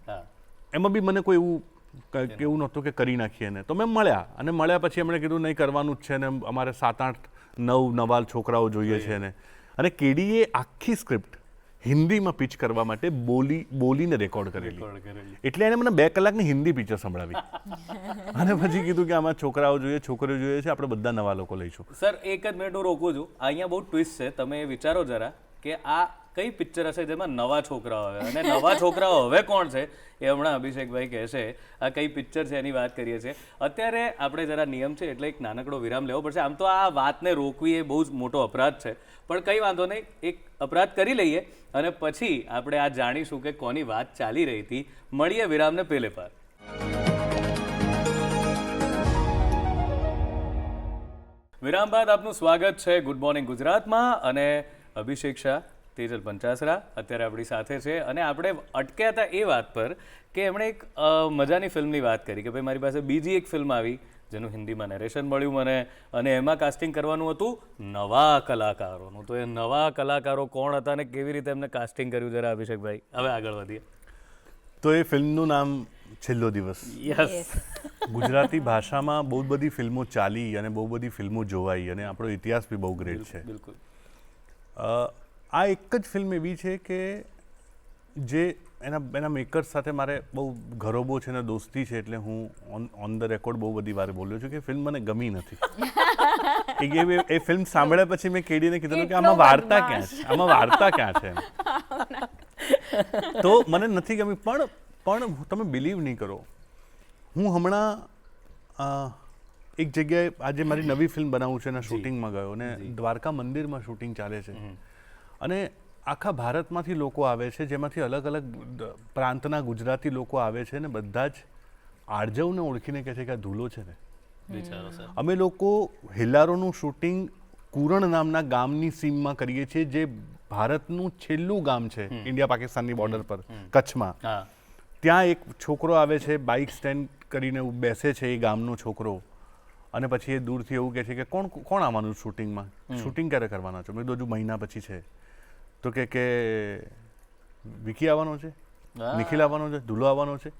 એમાં બી મને કોઈ એવું નહોતું કે કરી નાખીએ ને. તો મેં મળ્યા પછી એમણે કીધું નહીં કરવાનું જ છે ને અમારે 7-8-9 નવા છોકરાઓ જોઈએ છે ને. અને કેડીએ આખી સ્ક્રિપ્ટ હિન્દીમાં પિચ કરવા માટે બોલીને રેકોર્ડ કરેલી. એટલે એને મને 2 કલાકની હિન્દી પિક્ચર સંભળાવી અને પછી કીધું કે આમાં છોકરાઓ જોઈએ, છોકરીઓ જોઈએ છે, આપણે બધા નવા લોકો લઈશું. સર એક જ મિનિટ હું રોકું છું. અહીંયા બહુ ટ્વિસ્ટ છે, તમે વિચારો જરા કે આ કઈ પિક્ચર હશે જેમાં નવા છોકરાઓ આવે અને નવા છોકરાઓ હવે કોણ છે એ હમણાં અભિષેકભાઈ કહેશે. આ કઈ પિક્ચર છે એની વાત કરીએ છીએ. અત્યારે આપણે જરા નિયમ છે એટલે એક નાનકડો વિરામ લેવો પડશે. આમ તો આ વાતને રોકવી એ બહુ જ મોટો અપરાધ છે, પણ કંઈ વાંધો નહીં, એક અપરાધ કરી લઈએ અને પછી આપણે આ જાણીશું કે કોની વાત ચાલી રહી હતી. મળીએ વિરામને પેલે પાર. વિરામ બાદ આપનું સ્વાગત છે ગુડ મોર્નિંગ ગુજરાતમાં અને અભિષેક શાહ, તેજલ પંચાસરા અત્યારે આપણી સાથે છે અને આપણે અટક્યા હતા એ વાત પર કે એમણે એક મજાની ફિલ્મની વાત કરી કે ભાઈ મારી પાસે બીજી એક ફિલ્મ આવી જેનું હિન્દીમાં નેરેશન મળ્યું મને અને એમાં કાસ્ટિંગ કરવાનું હતું નવા કલાકારોનું. તો એ નવા કલાકારો કોણ હતા અને કેવી રીતે એમને કાસ્ટિંગ કર્યું જરા અભિષેકભાઈ હવે આગળ વધીએ. તો એ ફિલ્મનું નામ છેલ્લો દિવસ. યસ. ગુજરાતી ભાષામાં બહુ બધી ફિલ્મો ચાલી અને બહુ બધી ફિલ્મો જોવાઈ અને આપણો ઇતિહાસ બી બહુ ગ્રેટ છે. બિલકુલ. આ એક જ ફિલ્મ એવી છે કે જે એના મેકર્સ સાથે મારે બહુ ઘરોબો છે ને દોસ્તી છે, એટલે હું ઓન ધ રેકોર્ડ બહુ બધી વાર બોલ્યો છું કે ફિલ્મ મને ગમી નથી. એ ફિલ્મ સાંભળ્યા પછી મેં કેડીને કીધું કે આમાં વાર્તા ક્યાં છે, આમાં વાર્તા ક્યાં છે. તો મને નથી ગમી. પણ તમે બિલીવ નહીં કરો, હું હમણાં એક જગ્યાએ આજે મારી નવી ફિલ્મ બનાવું છે એના શૂટિંગમાં ગયો ને દ્વારકા મંદિરમાં શૂટિંગ ચાલે છે અને આખા ભારતમાંથી લોકો આવે છે, જેમાંથી અલગ અલગ પ્રાંતના ગુજરાતી લોકો આવે છે ને બધા જ આરજવને ઓળખીને કહે છે કે આ ધૂલો છે ને. અમે લોકો હેલ્લારોનું શૂટિંગ કુરણ નામના ગામની સીમમાં કરીએ છીએ, જે ભારતનું છેલ્લું ગામ છે ઇન્ડિયા પાકિસ્તાનની બોર્ડર પર, કચ્છમાં. ત્યાં એક છોકરો આવે છે, બાઇક સ્ટેન્ડ કરીને બેસે છે એ ગામનો છોકરો, અને પછી એ દૂરથી એવું કહે છે કે કોણ આવવાનું શૂટિંગમાં, શૂટિંગ ક્યારે કરવાના છો? મેં કીધું હજુ મહિના પછી છે. તો કે વિકી આવવાનો છે, નિખિલ આવવાનો છે, ધૂલો આવવાનો છે.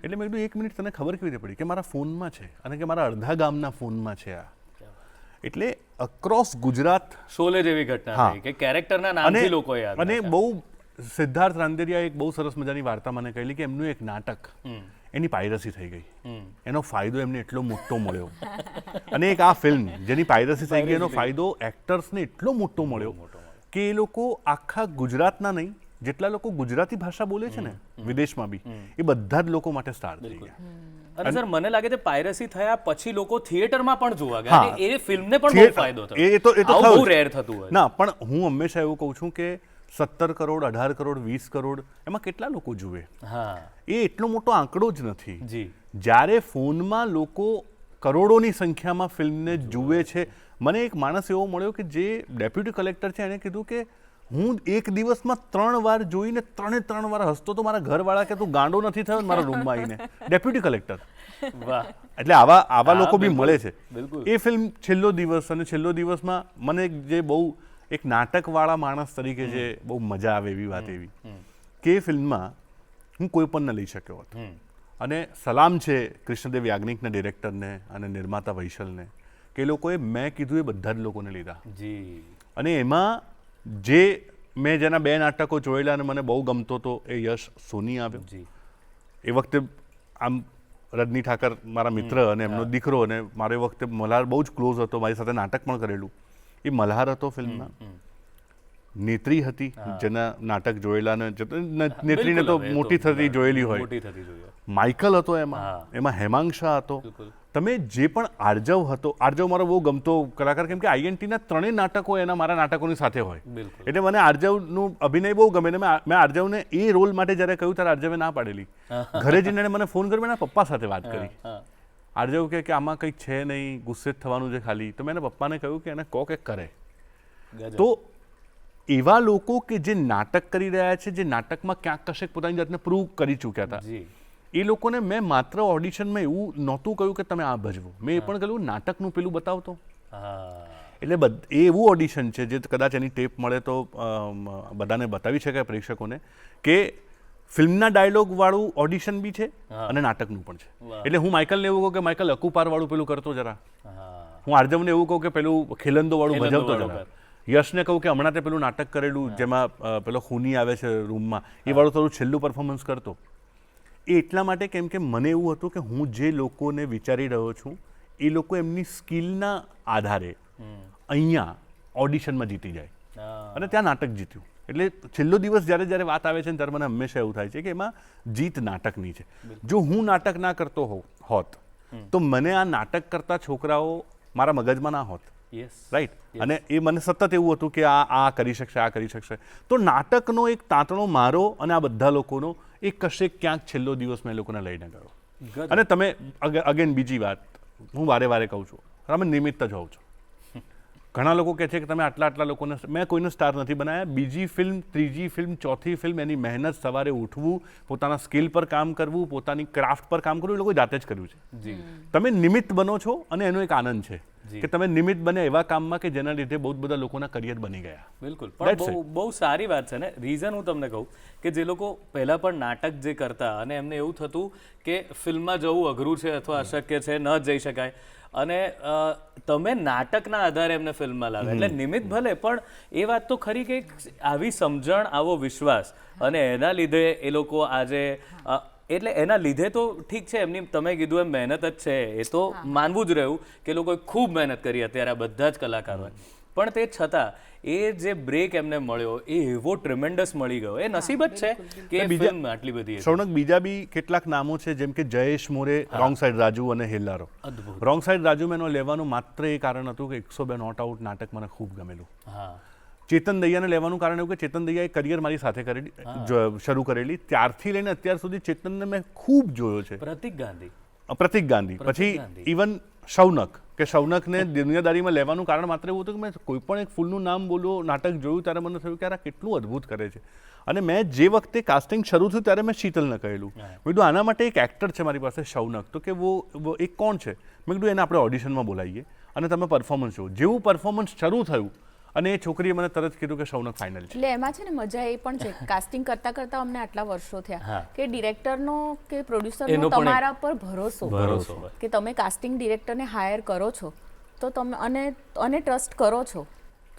એટલે મેં કીધું એક મિનિટ, તને ખબર કેવી રીતે પડી? કે મારા ફોનમાં છે અને કે મારા અડધા ગામના ફોનમાં છે આ. એટલે અક્રોસ ગુજરાત શોલે જેવી ઘટના થઈ કે કેરેક્ટરના નામથી લોકો યાદ. અને બહુ સિદ્ધાર્થ રાંદેરિયાએ એક બહુ સરસ મજાની વાર્તા મને કહેલી કે એમનું એક નાટક એની પાયરસી થઈ ગઈ, એનો ફાયદો એમને એટલો મોટો મળ્યો. અને એક આ ફિલ્મ જેની પાયરસી થઈ ગઈ, એનો ફાયદો એક્ટર્સને એટલો મોટો મળ્યો કે એ લોકો આખા ગુજરાતના નહીં, જેટલા લોકો ગુજરાતી ભાષા બોલે છે ને વિદેશમાં બી, એ બધા જ લોકો માટે સ્ટાર થઈ ગયા. અને સર મને લાગે છે પાયરસી થયા પછી લોકો થિયેટરમાં પણ જોવા ગયા અને એ ફિલ્મને પણ બહુ ફાયદો થયો. એ તો બહુ રેર થતું હોય. ના, પણ હું હંમેશા એવું કહું છું કે 17 કરોડ 18 કરોડ 20 કરોડ એમાં કેટલા લોકો જુએ? એ એટલો મોટો આંકડો જ નથી. જ્યારે ફોનમાં લોકો કરોડોની સંખ્યામાં ફિલ્મને જુએ છે. મને એક માણસ એવો મળ્યો કે જે ડેપ્યુટી કલેક્ટર છે, એણે કીધું કે હું એક દિવસમાં 3 વાર જોઈને 3 વાર હસતો તો મારા ઘરવાળા કે તું ગાંડો નથી થયો મારા રૂમમાં આવીને. Deputy collector. એટલે આવા લોકો બી મળે છે. એ ફિલ્મ છેલ્લો દિવસ, અને છેલ્લો દિવસમાં મને જે બહુ એક નાટકવાળા માણસ તરીકે જે બહુ મજા આવે એવી વાત એવી કે એ ફિલ્મમાં હું કોઈ પણ ન લઈ શક્યો હતો. અને સલામ છે કૃષ્ણદેવ યાજ્ઞિકના ડિરેક્ટરને અને નિર્માતા વૈશલને કે એ લોકોએ મેં કીધું એ બધા જ લોકોને લીધા. અને એમાં જે મેં જેના 2 નાટકો જોયેલા અને મને બહુ ગમતો હતો એ યશ સોની આવ્યો. એ વખતે આમ રજની ઠાકર મારા મિત્ર અને એમનો દીકરો, અને મારો એ વખતે મલ્હાર બહુ જ ક્લોઝ હતો, મારી સાથે નાટક પણ કરેલું. એ મલ્હાર હતો ફિલ્મમાં. નેત્રી હતી જેના નાટક જોયેલા, ને નેત્રીને તો મોટી થતી જોયેલી હોય. માઇકલ હતો એમાં હેમાંગ શાહ હતો. તમે જે પણ આર્જવ હતો, આર્જવ મારો બહુ ગમતો કલાકાર, કેમ કે આઈએનટીના 3 નાટકો મારા નાટકોની સાથે હોય. એટલે મને આર્જવનું અભિનય બહુ ગમે. મેં આર્જવને એ રોલ માટે જ્યારે કહ્યું ત્યારે આર્જવે ના પાડેલી. ઘરે જઈને મને ફોન કરી, મેં એના પપ્પા સાથે વાત કરી. આર્જવ કે આમાં કંઈક છે નહીં, ગુસ્સે જ થવાનું છે ખાલી. તો મેં એના પપ્પાને કહ્યું કે એને કહો કે કરે. તો એવા લોકો કે જે નાટક કરી રહ્યા છે, જે નાટકમાં ક્યાંક કશેક પોતાની જાતને પ્રૂવ કરી ચૂક્યા હતા, એ લોકોને મેં માત્ર ઓડિશનમાં એવું નહોતું કહ્યું કે તમે આ ભજવો. મેં એ પણ કહ્યું નાટકનું પેલું બતાવતો. એટલે એ એવું ઓડિશન છે જે કદાચ એની ટેપ મળે તો બધાને બતાવી શકાય પ્રેક્ષકોને, કે ફિલ્મના ડાયલોગ વાળું ઓડિશન બી છે અને નાટકનું પણ છે. એટલે હું માઇકલને એવું કહું કે માઇકલ અકુપાર વાળું પેલું કરતો જરા. હું આર્જવને એવું કહું કે પેલું ખેલંદો વાળું ભજવતો જરા. યશને કહું કે હમણાં તે પેલું નાટક કરેલું જેમાં પેલો ખૂની આવે છે રૂમમાં, એ વાળું થોડું છેલ્લું પરફોર્મન્સ કરતો. એ એટલા માટે કેમ કે મને એવું હતું કે હું જે લોકોને વિચારી રહ્યો છું એ લોકો એમની સ્કિલના આધારે અહીંયા ઓડિશનમાં જીતી જાય. અને ત્યાં નાટક જીત્યું. એટલે છેલ્લો દિવસ જ્યારે વાત આવે છે ને ત્યારે મને હંમેશા એવું થાય છે કે એમાં જીત નાટકની છે. જો હું નાટક ના કરતો હોત તો મને આ નાટક કરતા છોકરાઓ મારા મગજમાં ના હોત. રાઈટ. અને એ મને સતત એવું હતું કે આ કરી શકશે, આ કરી શકશે. તો નાટકનો એક તાંતણો મારો અને આ બધા લોકોનો એક કશે ક્યાંક છેલ્લો દિવસ મેં લોકોને લઈને ગયો. અને તમે અગેન બીજી વાત હું વારે કહું છું, તમે નિમિત્ત જ હોવ છો. ઘણા લોકો કહે છે કે તમે આટલા લોકોને, મેં કોઈને સ્ટાર નથી બનાવ્યા. બીજી ફિલ્મ, ત્રીજી ફિલ્મ, ચોથી ફિલ્મ, એની મહેનત, સવારે ઉઠવું, પોતાના સ્કિલ પર કામ કરવું, પોતાની ક્રાફ્ટ પર કામ કરવું, એ લોકો જાતે જ કર્યું છે. તમે નિમિત્ત બનો છો અને એનો એક આનંદ છે કે તમે નિમિત્ત બને એવા કામમાં કે જેના લીધે બહુ બધા લોકોના કરિયર બની ગયા. બિલકુલ. પણ બહુ સારી વાત છે ને. રીઝન હું તમને કહું કે જે લોકો પહેલા પણ નાટક જે કરતા અને એમને એવું થતું કે ફિલ્મમાં જવું અઘરું છે અથવા અશક્ય છે, ન જઈ શકાય, અને તમે નાટકના આધારે એમને ફિલ્મમાં લાવે. એટલે નિમિત્ત ભલે, પણ એ વાત તો ખરી કે આવી સમજણ, આવો વિશ્વાસ, અને એના લીધે એ લોકો આજે, એટલે એના લીધે તો ઠીક છે, એમની તમે કીધું એમ મહેનત જ છે, એ તો માનવું જ રહ્યું કે લોકોએ ખૂબ મહેનત કરી અત્યારે આ બધા જ કલાકારોએ. પણ તે છતાં એ જે બ્રેક એમને મળ્યો એ એવો ટ્રેમેન્ડસ મળી ગયો. એ નસીબ જ છે કે ફિલ્મ આટલી બધી. શૌનક, બીજા બી કેટલાક નામો છે જેમ કે જયેશ મોરે, રોંગ સાઈડ રાજુ અને હેલ્લારો. રોંગ સાઈડ રાજુ મેં લેવાનું માત્ર એ કારણ હતું કે 102 નોટ આઉટ નાટક મને ખૂબ ગમેલું. ચેતન દૈયાને લેવાનું કારણ એવું કે ચેતન દૈયાએ કરિયર મારી સાથે શરૂ કરેલી. ત્યારથી લઈને અત્યાર સુધી ચેતનને મેં ખૂબ જોયો છે. પ્રતિક ગાંધી પછી ઇવન શૌનક, કે શૌનકને દુનિયાદારીમાં લેવાનું કારણ માત્ર એવું હતું કે મેં કોઈ પણ એક ફૂલનું નામ બોલ્યું, નાટક જોયું, ત્યારે મને થયું કે આ કેટલું અદ્ભુત કરે છે. અને મેં જે વખતે કાસ્ટિંગ શરૂ થયું ત્યારે મેં શીતલને કહેલું, મેં કીધું આના માટે એક એક્ટર છે મારી પાસે, શૌનક, તો કે वो એક કોણ છે? મેં કીધું એને આપણે ઓડિશનમાં બોલાવીએ અને તમે પરફોર્મન્સ જુઓ. જેવું પરફોર્મન્સ શરૂ થયું અને એ છોકરીએ મને તરત કીધું કે શૌનક ફાઇનલ છે. એટલે એમાં છે ને મજા એ પણ છે, કાસ્ટિંગ કરતા અમને આટલા વર્ષો થયા કે ડિરેક્ટરનો કે પ્રોડ્યુસરનો તમારા પર ભરોસો કે તમે કાસ્ટિંગ ડિરેક્ટરને હાયર કરો છો તો તમે અને ટ્રસ્ટ કરો છો,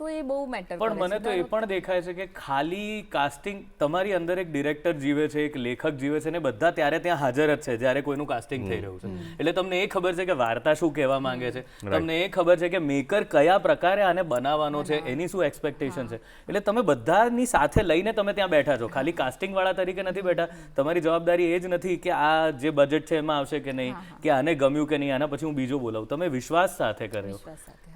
તો એ બહુ મેટર કરે. પણ મને તો એ પણ દેખાય છે કે ખાલી કાસ્ટિંગ, તમારી અંદર એક ડિરેક્ટર જીવે છે, એક લેખક જીવે છે, ને બધા ત્યારે ત્યાં હાજર જ છે જ્યારે કોઈનું કાસ્ટિંગ થઈ રહ્યું છે. એટલે તમને એ ખબર છે કે વાર્તા શું કહેવા માંગે છે, તમને એ ખબર છે કે મેકર કયા પ્રકારે આને બનાવવાનો છે, એની શું એક્સપેક્ટેશન છે. એટલે તમે બધાની સાથે લઈને તમે ત્યાં બેઠા છો, ખાલી કાસ્ટિંગ વાળા તરીકે નથી બેઠા. તમારી જવાબદારી એ જ નથી કે આ જે બજેટ છે એમાં આવશે કે નહીં, કે આને ગમ્યું કે નહીં, આના પછી હું બીજો બોલાવું. તમે વિશ્વાસ સાથે કર્યો.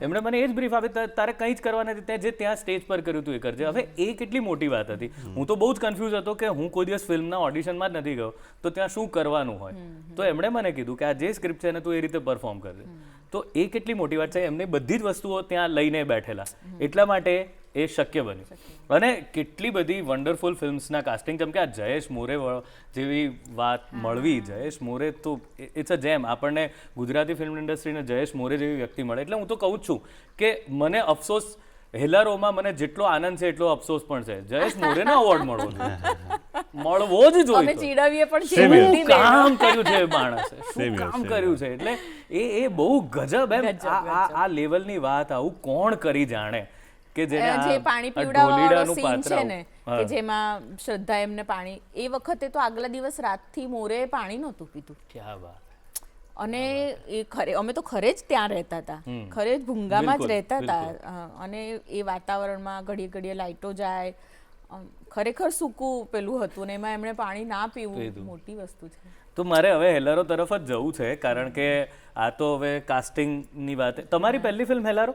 એમણે મને એ જ બ્રીફ આપી, તારે કંઈ જ કરવાના નથી, તે જે ત્યાં સ્ટેજ પર કર્યું હતું એ કરજે. હવે એ કેટલી મોટી વાત હતી. હું તો બહુ જ કન્ફ્યુઝ હતો કે હું કોઈ દિવસ ફિલ્મના ઓડિશનમાં જ નથી ગયો તો ત્યાં શું કરવાનું હોય. તો એમણે મને કીધું કે આ જે સ્ક્રિપ્ટ છે ને તું એ રીતે પરફોર્મ કરજે. તો એ કેટલી મોટી વાત છે. એમને બધી જ વસ્તુઓ ત્યાં લઈને બેઠેલા, એટલા માટે એ શક્ય બન્યું. અને કેટલી બધી વન્ડરફુલ ફિલ્મ્સના કાસ્ટિંગ, જેમ કે આ જયેશ મોરે જેવી વાત મળવી. જયેશ મોરે તો ઇટ્સ અ જેમ. આપણને ગુજરાતી ફિલ્મ ઇન્ડસ્ટ્રીને જયેશ મોરે જેવી વ્યક્તિ મળે. એટલે હું તો કહું જ છું કે મને અફસોસ, હેલારોમાં મને જેટલો આનંદ છે એટલો અફસોસ પણ છે. જયેશ મોરેને અવોર્ડ મળવો જ જોઈએ. અમે ચીડાવીએ પણ શું કામ કર્યું છે માણસે, શું કામ કર્યું છે. એટલે એ બહુ ગજબ એમ. આ લેવલની વાત આવું કોણ કરી જાણે કે જે પાણી પીવડાવવાનો સીન છે ને, કે જેમાં શ્રદ્ધા એમને પાણી, એ વખતે તો આગલા દિવસ રાતથી મોરે પાણી નહોતું પીતું. ક્યાં વાત. અને એ અમે તો ખરે જ ત્યાં રહેતા હતા, ખરે જ ભૂંગામાં જ રહેતા હતા. અને એ વાતાવરણમાં ઘડીએ લાઇટો જાય, ખરેખર સૂકું પેલું હતું, ને એમાં એમણે પાણી ના પીવું મોટી વસ્તુ છે. તો મારે હવે હેલારો તરફ જ જવું છે, કારણ કે આ તો હવે કાસ્ટિંગની વાત. તમારી પહેલી ફિલ્મ હેલારો?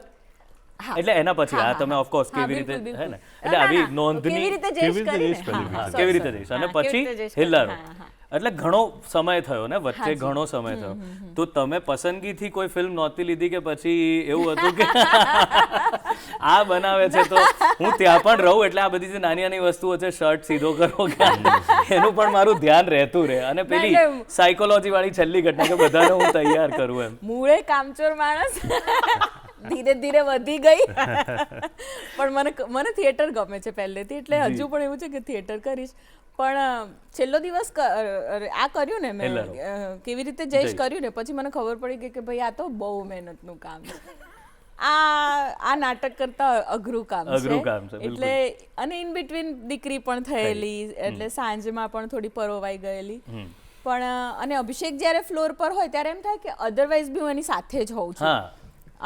એટલે એના પછી આ તમે ઓફકોર્સ કેવી રીતે, હે ને, એટલે આવી નોંધની કેવી રીતે જઈશ, અને પછી હેલારો. એટલે ઘણો સમય થયો ને વચ્ચે, ઘણો સમય થયો. તો તમે પસંદગીથી કોઈ ફિલ્મ નહોતી લીધી કે પછી એવું હતું કે આ બનાવે છે તો હું ત્યાં પણ રહું, એટલે આ બધી જે નાની વસ્તુઓ છે, શર્ટ સીધો કરો કે એનું પણ મારું ધ્યાન રહેતું રહે. અને પેલી સાયકોલોજી વાળી છેલ્લી ઘટના કે બધાને હું તૈયાર કરું એમ. મૂળે કામચોર માણસ ધીરે ધીરે વધી ગઈ. પણ મને થિયેટર ગમે છે પહેલેથી, એટલે હજુ પણ એવું છે કે થિયેટર કરીશ. પણ છેલ્લો દિવસ આ કર્યું ને મેં, કેવી રીતે જઈશ કર્યું ને, પછી મને ખબર પડી ગઈ કે ભાઈ આ તો બહુ મહેનતનું કામ છે. આ નાટક કરતા અઘરું કામ છે. એટલે અને ઇન બિટવીન દીકરી પણ થયેલી, એટલે સાંજમાં પણ થોડી પરોવાઈ ગયેલી. પણ અને અભિષેક જ્યારે ફ્લોર પર હોય ત્યારે એમ થાય કે અધરવાઇઝ બી હું એની સાથે જ હોઉં છું.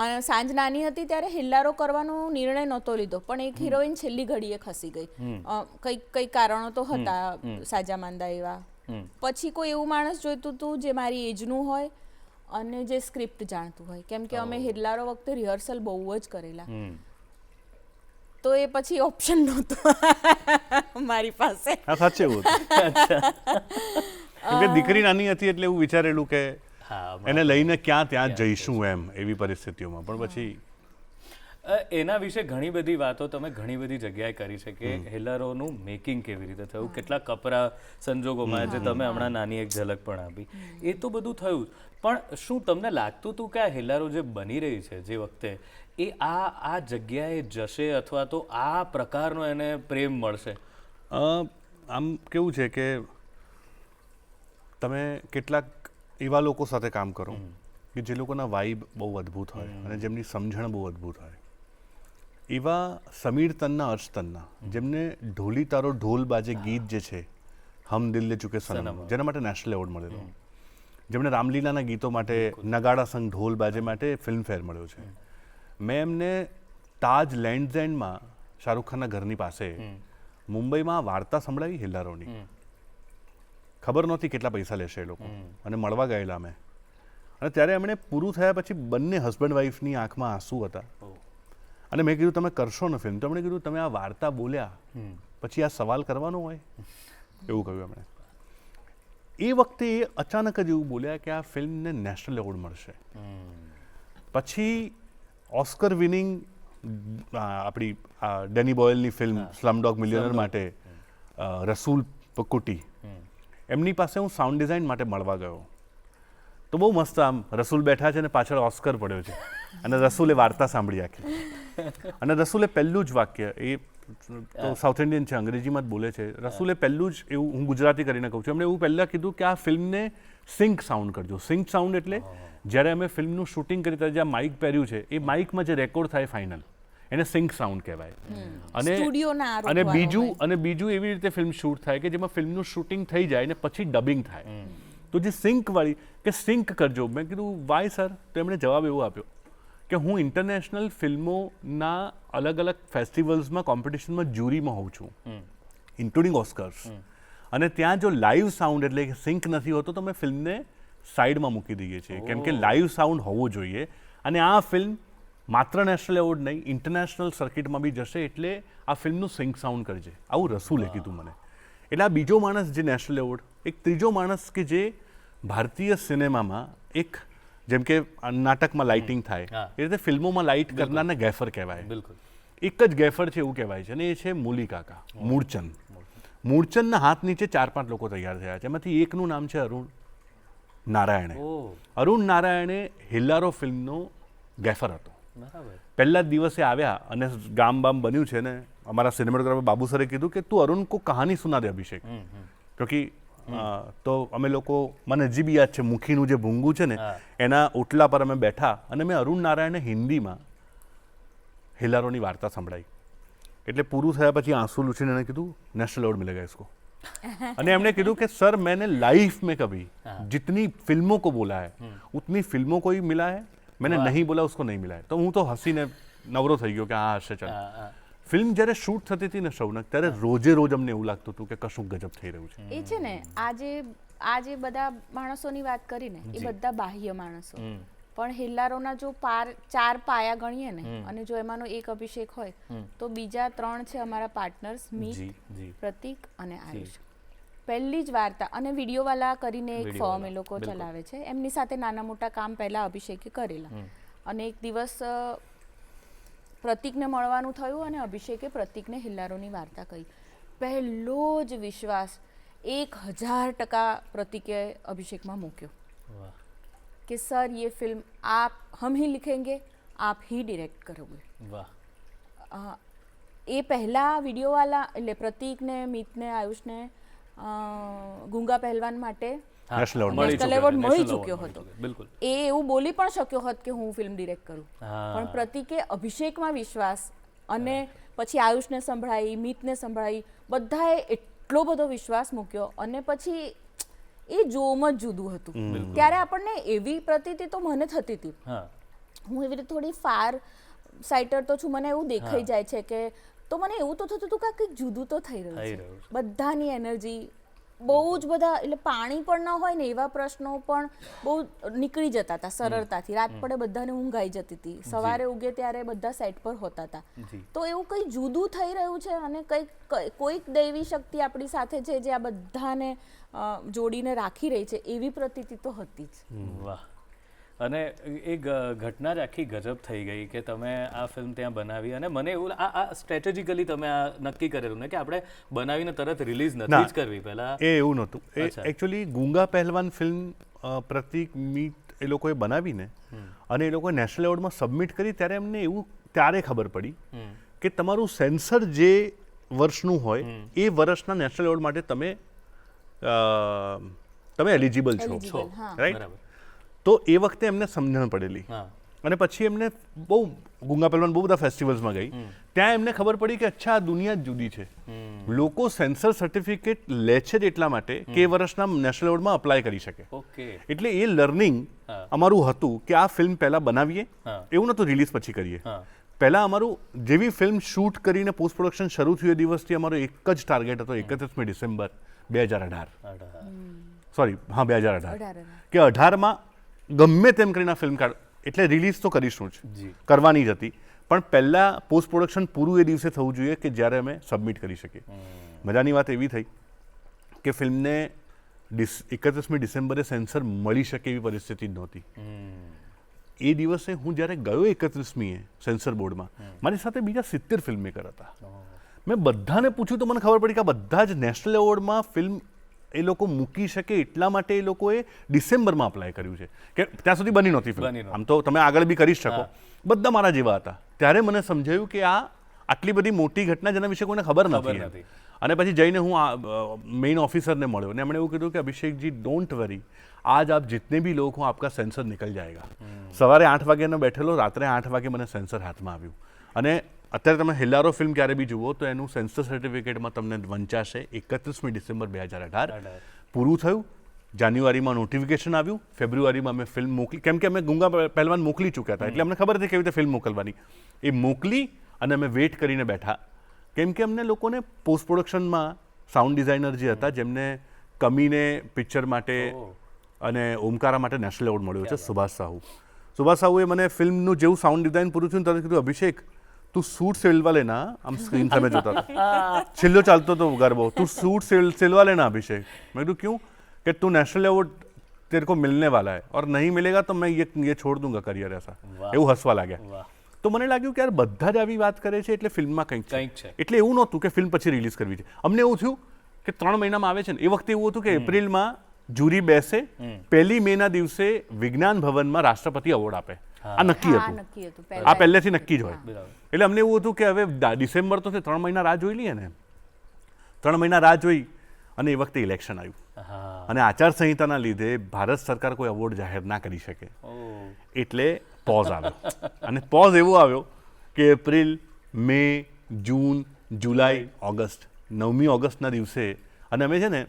અને સાંજ નાની હતી ત્યારે હિલ્લારો કરવાનો નિર્ણય નહોતો લીધો, પણ એક હિરોઈન છેલ્લી ઘડીએ ખસી ગઈ. કઈ કારણો તો હતા સાજા માંદા એવા. પછી કોઈ એવું માણસ જોઈતું હતું જે મારી એજનું હોય અને જે સ્ક્રિપ્ટ જાણતું હોય, કેમ કે અમે હિલ્લારો વખતે રિહર્સલ બહુ જ કરેલા. તો એ પછી ઓપ્શન નહોતું મારી પાસે. હા સાચે એવું હતું. કેમ કે દીકરી નાની હતી એટલે એવું વિચારેલું કે એને લઈને ત્યાં જઈશું એમ એવી પરિસ્થિતિઓમાં. પણ પછી એના વિશે ઘણી બધી વાતો તમે ઘણી બધી જગ્યાએ કરી છે કે હેલ્લારોનું મેકિંગ કેવી રીતે થયું, કેટલા કપરા સંજોગોમાં, જે તમે હમણાં નાની એક ઝલક પણ આપી, એ તો બધું થયું. પણ શું તમને લાગતું હતું કે આ હેલ્લારો જે બની રહી છે જે વખતે, એ આ જગ્યાએ જશે અથવા તો આ પ્રકારનો એને પ્રેમ મળશે? આમ કેવું છે કે તમે કેટલાક એવા લોકો સાથે કામ કરો કે જે લોકોના વાઇબ બહુ અદ્ભુત હોય અને જેમની સમજણ બહુ અદ્ભુત હોય. એવા સમીર તન્ના, અર્શ તન્ના, જેમને ઢોલી તારો ઢોલ બાજે ગીત જે છે, હમ દિલ લે ચુકે સનમ, જેના માટે નેશનલ એવોર્ડ મળેલો, જેમને રામલીલાના ગીતો માટે નગાડા સંગ ઢોલ બાજે માટે ફિલ્મફેર મળ્યો છે. મેં એમને તાજ લેન્ડ્સ એન્ડમાં શાહરૂખ ખાનના ઘરની પાસે મુંબઈમાં વાર્તા સંભળાવી હિલ્લારોની. ખબર નહોતી કેટલા પૈસા લેશે એ લોકો, અને મળવા ગયેલા અમે. અને ત્યારે એમણે પૂરું થયા પછી બંને હસબન્ડ વાઈફની આંખમાં આંસુ હતા. અને મેં કીધું તમે કરશો ને ફિલ્મ? તો એમણે કીધું તમે આ વાર્તા બોલ્યા પછી આ સવાલ કરવાનો હોય, એવું કહ્યું એમણે. એ વખતે એ અચાનક જ એવું બોલ્યા કે આ ફિલ્મને નેશનલ એવોર્ડ મળશે. પછી ઓસ્કર વિનિંગ આપણી ડેની બોયલની ફિલ્મ સ્લમડોગ મિલિયનર માટે રસૂલ પકુટી, એમની પાસે હું સાઉન્ડ ડિઝાઇન માટે મળવા ગયો. તો બહુ મસ્ત આમ રસૂલ બેઠા છે ને પાછળ ઓસ્કર પડ્યો છે અને રસૂલે વાર્તા સાંભળી આખી. અને રસૂલે પહેલું જ વાક્ય, એ તો સાઉથ ઇન્ડિયન છે, અંગ્રેજીમાં જ બોલે છે, રસૂલે પહેલું જ એવું, હું ગુજરાતી કરીને કહું છું, એમણે એવું પહેલાં કીધું કે આ ફિલ્મને સિંક સાઉન્ડ કરજો. સિંક સાઉન્ડ એટલે જ્યારે અમે ફિલ્મનું શૂટિંગ કરી ત્યારે જ્યાં માઇક પહેર્યું છે એ માઇકમાં જે રેકોર્ડ થાય ફાઇનલ, એને સિંક સાઉન્ડ કહેવાય. અને બીજું એવી રીતે ફિલ્મ શૂટ થાય કે જેમાં ફિલ્મનું શૂટિંગ થઈ જાય ને પછી ડબિંગ થાય. તો જે સિંક વાળી કે સિંક કરજો, મેં કીધું વાય સર? તો એમણે જવાબ એવો આપ્યો કે હું ઇન્ટરનેશનલ ફિલ્મોના અલગ અલગ ફેસ્ટિવલ્સમાં કોમ્પિટિશનમાં જ્યુરીમાં હોઉં છું, ઇન્ક્લુડિંગ ઓસ્કર્સ. અને ત્યાં જો લાઈવ સાઉન્ડ એટલે કે સિંક નથી હોતો તો અમે ફિલ્મને સાઈડમાં મૂકી દઈએ છીએ, કેમ કે લાઈવ સાઉન્ડ હોવો જોઈએ. અને આ ફિલ્મ માત્ર નેશનલ એવોર્ડ નહીં, ઇન્ટરનેશનલ સર્કિટમાં બી જશે, એટલે આ ફિલ્મનું સિંક સાઉન્ડ કરજે, આવું રસૂલે કીધું મને. એટલે આ બીજો માણસ જે નેશનલ એવોર્ડ, એક ત્રીજો માણસ કે જે ભારતીય સિનેમામાં એક, જેમ કે નાટકમાં લાઇટિંગ થાય એ રીતે ફિલ્મોમાં લાઇટ કરનારને ગેફર કહેવાય. બિલકુલ. એક જ ગેફર છે એવું કહેવાય છે, અને એ છે મૂલી કાકા મૂળચંદ. મૂળચંદના હાથ નીચે 4-5 લોકો તૈયાર થયા છે, એમાંથી એકનું નામ છે અરુણ નારાયણે. અરુણ નારાયણે હિલ્લારો ફિલ્મનો ગેફર હતો. પહેલા જ દિવસે આવ્યા અને ગામ બામ બન્યું છે ને અમારા સિનેમેટોગ્રાફર બાબુ સરે કીધું કે તું અરુણ કો કહાની સુના દે અભિષેક. ક્યોંકિ તો અમે લોકો, મને હજી બી યાદ છે, મુખીનું જે ભૂંગું છે ને એના ઓટલા પર અમે બેઠા અને મેં અરુણ નારાયણને હિન્દીમાં હિલ્લારોની વાર્તા સંભળાઈ. એટલે પૂરું થયા પછી આંસુ લૂછીને એને કીધું નેશનલ એવોર્ડ મિલેગા इसको. અને એમણે કીધું કે સર मैंने लाइफ में कभी जितनी फिल्मों को बोला है उतनी फिल्मों को ही मिला है, मैंने नहीं बोला उसको नहीं मिला है. तो હું તો હસીને નવરો થઈ ગયો કે હા હશે ચાલ. ફિલ્મ જ્યારે શૂટ થતી હતી ને શૌનક, ત્યારે રોજે રોજ અમને એવું લાગતું હતું કે કશું ગજબ થઈ રહ્યું છે. એ છે ને આ જે બધા માણસોની વાત કરી ને એ બધા બાહ્ય માણસો, પણ હિલ્લારોના જો 4 પાયા ગણીએ ને અને જો એમાંનો એક અભિષેક હોય તો બીજા 3 છે અમારા પાર્ટનર્સ, મીત, પ્રતીક અને આયુષ. પહેલી જ વાર્તા, અને વિડીયોવાલા કરીને એક ફોર્મ એ લોકો ચલાવે છે, એમની સાથે નાના મોટા કામ પહેલા અભિષેકે કરેલા. અને એક દિવસ પ્રતીકને મળવાનું થયું અને અભિષેકે પ્રતીકને હિલ્લારોની વાર્તા કહી. પહેલો જ વિશ્વાસ 1000% પ્રતીકે અભિષેકમાં મૂક્યો कि सर ये फिल्म आप हम ही लिखेंगे, आप ही डायरेक्ट करोगे. वाह. એ પહેલા વિડીયોવાલા એટલે પ્રતીકને, મીતને, આયુષને ગુંગા પહેલવાન માટે નેશનલ એવોર્ડ મળી ચૂક્યો હતો. એ એવું બોલી પણ શક્યો હોત કે હું ફિલ્મ ડિરેક્ટ કરું, પણ પ્રતીકે અભિષેકમાં વિશ્વાસ, અને પછી આયુષને સંભળાઈ, મીતને સંભળાઈ, બધાએ એટલો બધો વિશ્વાસ મૂક્યો. અને પછી એ જોમ જ જુદું હતું. ત્યારે આપણને એવી પ્રતીતિ તો મને થતી હતી હું એવી રીતે થોડી ફાર સાઇટર તો છું, મને એવું દેખાઈ જાય છે કે તો મને એવું તો થતું હતું કે કંઈક જુદું તો થઈ રહ્યું છે. બધાની એનર્જી બહુ જ બધા, એટલે પાણી પણ ન હોય ને એવા પ્રશ્નો પણ બહુ નીકળી જતા હતા સરળતાથી. રાત પડે બધાને ઊંઘ આવી જતી હતી, સવારે ઉગે ત્યારે બધા સેટ પર હોતા હતા. તો એવું કંઈ જુદું થઈ રહ્યું છે અને કોઈક દૈવી શક્તિ આપણી સાથે છે જે આ બધાને જોડીને રાખી રહી છે, એવી પ્રતીતિ તો હતી જ. વાહ. અને એ ઘટના જ આખી ગજબ થઈ ગઈ કે તમે આ ફિલ્મ ત્યાં બનાવી, અને મને એવું આ સ્ટ્રેટેજિકલી તમે આ નક્કી કરેલું ને કે આપણે બનાવીને તરત રિલીઝ નથી જ કરવી પહેલા? એ એવું નહોતું. એ એકચ્યુઅલી ગુંગા પહેલવાન ફિલ્મ પ્રતિક મીટ એ લોકોએ બનાવીને અને એ લોકોએ નેશનલ એવોર્ડમાં સબમિટ કરી ત્યારે એમને એવું ત્યારે ખબર પડી કે તમારું સેન્સર જે વર્ષનું હોય એ વર્ષના નેશનલ એવોર્ડ માટે તમે એલિજિબલ છો, રાઈટ? તો એ વખતે એમને સમજણ પડેલી, અને પછી એમને બહુ ગુંગા પહેલવાન બહુ બધા ફેસ્ટિવલ્સમાં ગઈ, ત્યાં એમને ખબર પડી કે અચ્છા આ દુનિયા જ જુદી છે. લોકો સેન્સર સર્ટિફિકેટ લે છે જ એટલા માટે કે એ વર્ષના નેશનલ એવોર્ડમાં અપ્લાય કરી શકે. એટલે એ લર્નિંગ અમારું હતું કે આ ફિલ્મ પહેલા બનાવીએ, એવું નહોતું રિલીઝ પછી કરીએ. પહેલા અમારું જેવી ફિલ્મ શૂટ કરીને પોસ્ટ પ્રોડક્શન શરૂ થયું એ દિવસથી અમારો એક જ ટાર્ગેટ હતો, 31મી ડિસેમ્બર 2018, સોરી હા 2018, કે 18માં ગમે તેમ કરીને આ ફિલ્મ કાઢ, એટલે રિલીઝ તો કરીશું જ, કરવાની જ હતી, પણ પહેલાં પોસ્ટ પ્રોડક્શન પૂરું એ દિવસે થવું જોઈએ કે જ્યારે અમે સબમિટ કરી શકીએ. મજાની વાત એવી થઈ કે ફિલ્મને 31મી ડિસેમ્બરે સેન્સર મળી શકે એવી પરિસ્થિતિ જ નહોતી. એ દિવસે હું જ્યારે ગયો 31મીએ સેન્સર બોર્ડમાં, મારી સાથે બીજા 70 ફિલ્મ મેકર હતા. મેં બધાને પૂછ્યું તો મને ખબર પડી કે આ બધા જ નેશનલ એવોર્ડમાં ફિલ્મ એ લોકો મૂકી શકે એટલા માટે એ લોકોએ ડિસેમ્બરમાં અપ્લાય કર્યું છે, કે ત્યાં સુધી બની નહોતી ફિલ્મ. આમ તો તમે આગળ બી કરી શકો, બધા મારા જેવા હતા. ત્યારે મને સમજાયું કે આ આટલી બધી મોટી ઘટના જેના વિશે કોઈને ખબર નથી. અને પછી જઈને હું મેઇન ઓફિસરને મળ્યો ને એમણે એવું કીધું કે અભિષેકજી ડોન્ટ વરી, आज आप जितने भी लोग हो आपका सेंसर निकल जाएगा. સવારે 8 વાગ્યાનો બેઠેલો, રાત્રે 8 વાગે મને સેન્સર હાથમાં આવ્યું. અને અત્યારે તમે હિલારો ફિલ્મ ક્યારે બી જુઓ તો એનું સેન્સર સર્ટિફિકેટમાં તમને વંચાશે 31મી ડિસેમ્બર 2018. પૂરું થયું, જાન્યુઆરીમાં નોટિફિકેશન આવ્યું, ફેબ્રુઆરીમાં અમે ફિલ્મ મોકલી, કેમ કે અમે ગુંગા પહેલવાન મોકલી ચૂક્યા હતા, એટલે અમને ખબર હતી કેવી રીતે ફિલ્મ મોકલવાની. એ મોકલી અને અમે વેઇટ કરીને બેઠા, કેમ કે અમને લોકોને પોસ્ટ પ્રોડક્શનમાં સાઉન્ડ ડિઝાઇનર જે હતા જેમને કમીને પિક્ચર માટે અને ઓમકારા માટે નેશનલ એવોર્ડ મળ્યો છે, સુભાષ સાહુ. સુભાષ સાહુએ મને ફિલ્મનું જેવું સાઉન્ડ ડિઝાઇન પૂરું થયું તરત કીધું, અભિષેક તું સૂટ સિલવા લેના. આમ સ્ક્રીન સામે જોતા હતા, છેલ્લો ચાલતો હતો ગરબો, તું સૂટ સિલવા લેના અભિષેક. મેં કીધું ક્यों? कि तू नेशनल अवार्ड तेरे को मिलने वाला है और नहीं मिलेगा तो मैं ये छोड़ दूंगा करियर ऐसा. એવું હસવા લાગ્યા. તો મને લાગ્યું કે યાર બધા જ આવી વાત કરે છે એટલે ફિલ્મમાં કંઈક છે. એટલે એવું નહોતું કે ફિલ્મ પછી રિલીઝ કરવી છે. અમને એવું થયું કે 3 મહિનામાં આવે છે ને, એ વખતે એવું હતું કે એપ્રિલમાં જુરી બેસે, 1 મેના દિવસે વિજ્ઞાન ભવનમાં રાષ્ટ્રપતિ એવોર્ડ આપે. આ નક્કી હતું, આ પહેલેથી નક્કી જ હોય. એટલે અમને એવું હતું કે હવે ડિસેમ્બર તો 3 મહિના રાહ જોઈ લઈએ ને. 3 મહિના રાહ જોઈ અને એ વખતે ઇલેક્શન આવ્યું, અને આચારસંહિતાના લીધે ભારત સરકાર કોઈ એવોર્ડ જાહેર ના કરી શકે, એટલે પોઝ આવ્યો. અને પોઝ એવો આવ્યો કે એપ્રિલ, મે, જૂન, જુલાઈ, ઓગસ્ટ, 9મી ઓગસ્ટના દિવસે, અને અમે છે ને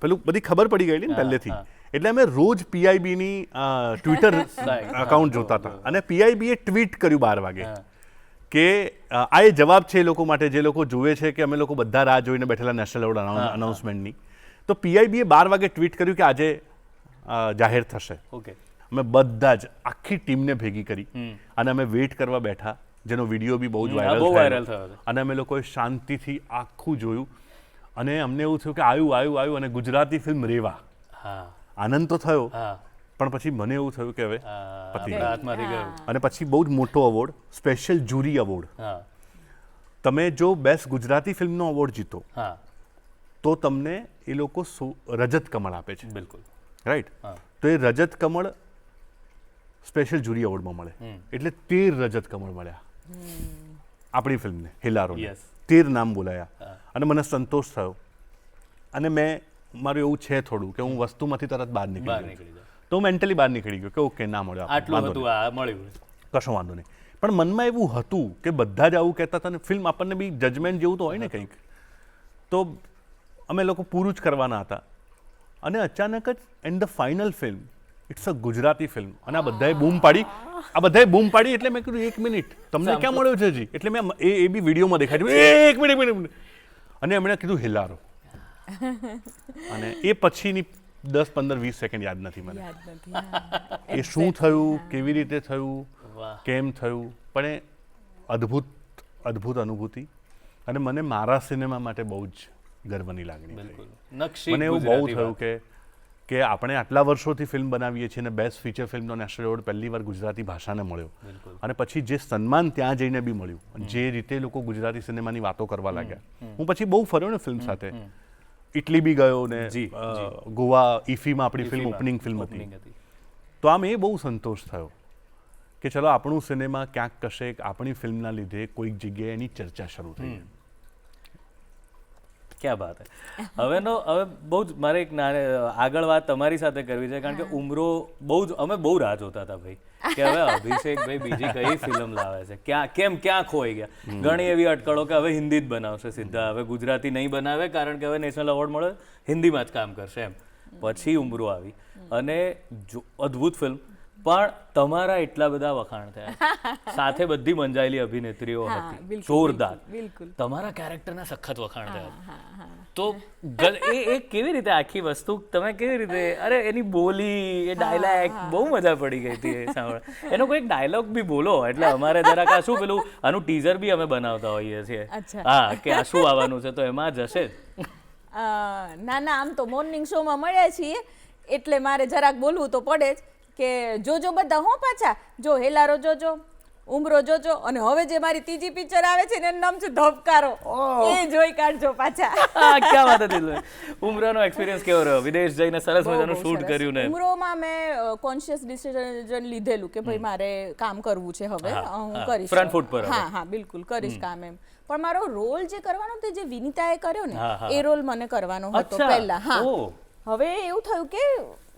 પેલું બધી ખબર પડી ગયેલી ને પહેલેથી, એટલે અમે રોજ પીઆઈબીની ટ્વિટર અકાઉન્ટ જોતા હતા. અને પીઆઈબીએ ટ્વીટ કર્યું 12 વાગે કે આ એ જવાબ છે એ લોકો માટે જે લોકો જુએ છે કે અમે લોકો બધા રાહ જોઈને બેઠેલા નેશનલ એવોર્ડ અનાઉન્સમેન્ટની. તો પીઆઈબીએ 12 વાગે ટ્વીટ કર્યું કે આજે જાહેર થશે. અમે બધા જ આખી ટીમને ભેગી કરી અને અમે વેઇટ કરવા બેઠા, જેનો વિડીયો બી બહુ જ વાયરલ થયો. અને અમે લોકોએ શાંતિથી આખું જોયું અને અમને એવું થયું કે આવ્યું. અને ગુજરાતી ફિલ્મ રેવા, આનંદ તો થયો, પણ પછી મને એવું થયું કે હવે પતી. અને પછી બહુ જ મોટો એવોર્ડ, સ્પેશિયલ જ્યુરી એવોર્ડ. તમે જો બેસ્ટ ગુજરાતી ફિલ્મનો એવોર્ડ જીતો તો તમને એ લોકો રજત કમળ આપે છે. બિલકુલ રાઈટ. તો એ રજત કમળ સ્પેશિયલ જ્યુરી એવોર્ડમાં મળે, એટલે 13 રજત કમળ મળ્યા આપણી ફિલ્મને, હિલારો. 13 નામ બોલાયા અને મને સંતોષ થયો. અને મારું એવું છે થોડું કે હું વસ્તુમાંથી તરત બહાર નીકળી ગયો, તો મેન્ટલી બહાર નીકળી ગયો કે ઓકે ના મળ્યો, કશો વાંધો નહીં. પણ મનમાં એવું હતું કે બધા જ આવું કહેતા હતા, ને ફિલ્મ આપણને બી જજમેન્ટ જેવું તો હોય ને કંઈક, તો અમે લોકો પૂરું જ કરવાના હતા. અને અચાનક જ and the final film it's a Gujarati film અને આ બધાએ બૂમ પાડી એટલે મેં કીધું 1 મિનિટ તમને ક્યાં મળ્યો છે જી એટલે મેં એ બી વિડીયોમાં દેખાડ્યું 1 મિનિટ અને એમણે કીધું હેલારો અને એ પછીની 10 15 20 સેકન્ડ યાદ નથી મને યાદ નથી હા. એ શું થયું કેવી રીતે થયું વાહ. કેમ થયું પણ એ અદ્ભુત અનુભૂતિ અને મને મારા સિનેમા માટે બહુ જ ગર્વની લાગણી થઈ. બિલકુલ નકશી મને એવું બહુ ગુજરાતી થયું વાત. કે આપણે આટલા વર્ષોથી ફિલ્મ બનાવીએ છીએ અને બેસ્ટ ફીચર ફિલ્મનો નેશનલ એવોર્ડ પહેલી વાર ગુજરાતી ભાષાને મળ્યો બિલકુલ. અને પછી જે સન્માન ત્યાં જઈને બી મળ્યું અને જે રીતે લોકો ગુજરાતી સિનેમાની વાતો કરવા લાગ્યા હું પછી બહુ ફર્યો ને ફિલ્મ સાથે ઇટલી બી ગયો ને જી, ગોવા ઇફીમાં આપણી ફિલ્મ ઓપનિંગ ફિલ્મ હતી Opening હતી. તો આમ એ બહુ સંતોષ થયો કે ચલો આપણું સિનેમા ક્યાંક કશેક આપણી ફિલ્મના લીધે કોઈક જગ્યાએ એની ચર્ચા શરૂ થઈ ક્યાં વાત હવે બહુ જ મારે એક આગળ વાત તમારી સાથે કરવી છે કારણ કે ઉમરો અમે બહુ રાહ જોતા હતા ભાઈ કે હવે અભિષેક ભાઈ બીજી કઈ ફિલ્મ લાવે છે ક્યાં ખોઈ ગયા ઘણી એવી અટકળો કે હવે હિન્દી જ બનાવશે સીધા હવે ગુજરાતી નહીં બનાવે કારણ કે હવે નેશનલ એવોર્ડ મળે હિન્દીમાં જ કામ કરશે એમ પછી ઉમરો આવી અને અદ્ભુત ફિલ્મ પણ તમારા એટલા બધા વખાણ થયા સાથે બધી મંજાયેલી અભિનેત્રીઓ હતી બિલકુલ, જોરદાર બિલકુલ. તમારા કેરેક્ટરના સખત વખાણ થયા તો એ કેવી રીતે આખી વસ્તુ તમે કેવી રીતે અરે એની બોલી એ ડાયલોગ બહુ મજા પડી ગઈ હતી એ સાંભળ એનો કોઈ ડાયલોગ બી બોલો એટલે અમારે જરાક આ શું પેલું આનું ટીઝર બી અમે બનાવતા હોઈએ છીએ અચ્છા. હા કે આ શું આવવાનું છે તો એમાં જશે જ ના આમ તો મોર્નિંગ શોમાં મળ્યા છીએ એટલે મારે જરાક બોલવું તો પડે જ કે જોજો બધા હો પાછા જો હેલારો જોજો ઉમરો જોજો અને હવે જે મારી ત્રીજી પિક્ચર આવે છે ને એનું નામ છે ધબકારો એ જોઈ કાઢજો પાછા ક્યાં વાત હતી ઉમરાનો એક્સપિરિયન્સ કેવો રહ્યો વિદેશ જઈને સરસ મજાનું શૂટ કર્યું ને ઉમરોમાં મેં કોન્શિયસ ડિસિઝન લીધેલું કે ભાઈ મારે કામ કરવું છે હવે હું કરીશ Front foot પર હવે. હા બિલકુલ કરીશ કામ એમ પણ મારો રોલ જે કરવાનો હતો જે વિનીતાએ કર્યો ને હા. એ રોલ મને કરવાનો હતો અચ્છા. પહેલા હા ઓહ. હવે એવું થયું કે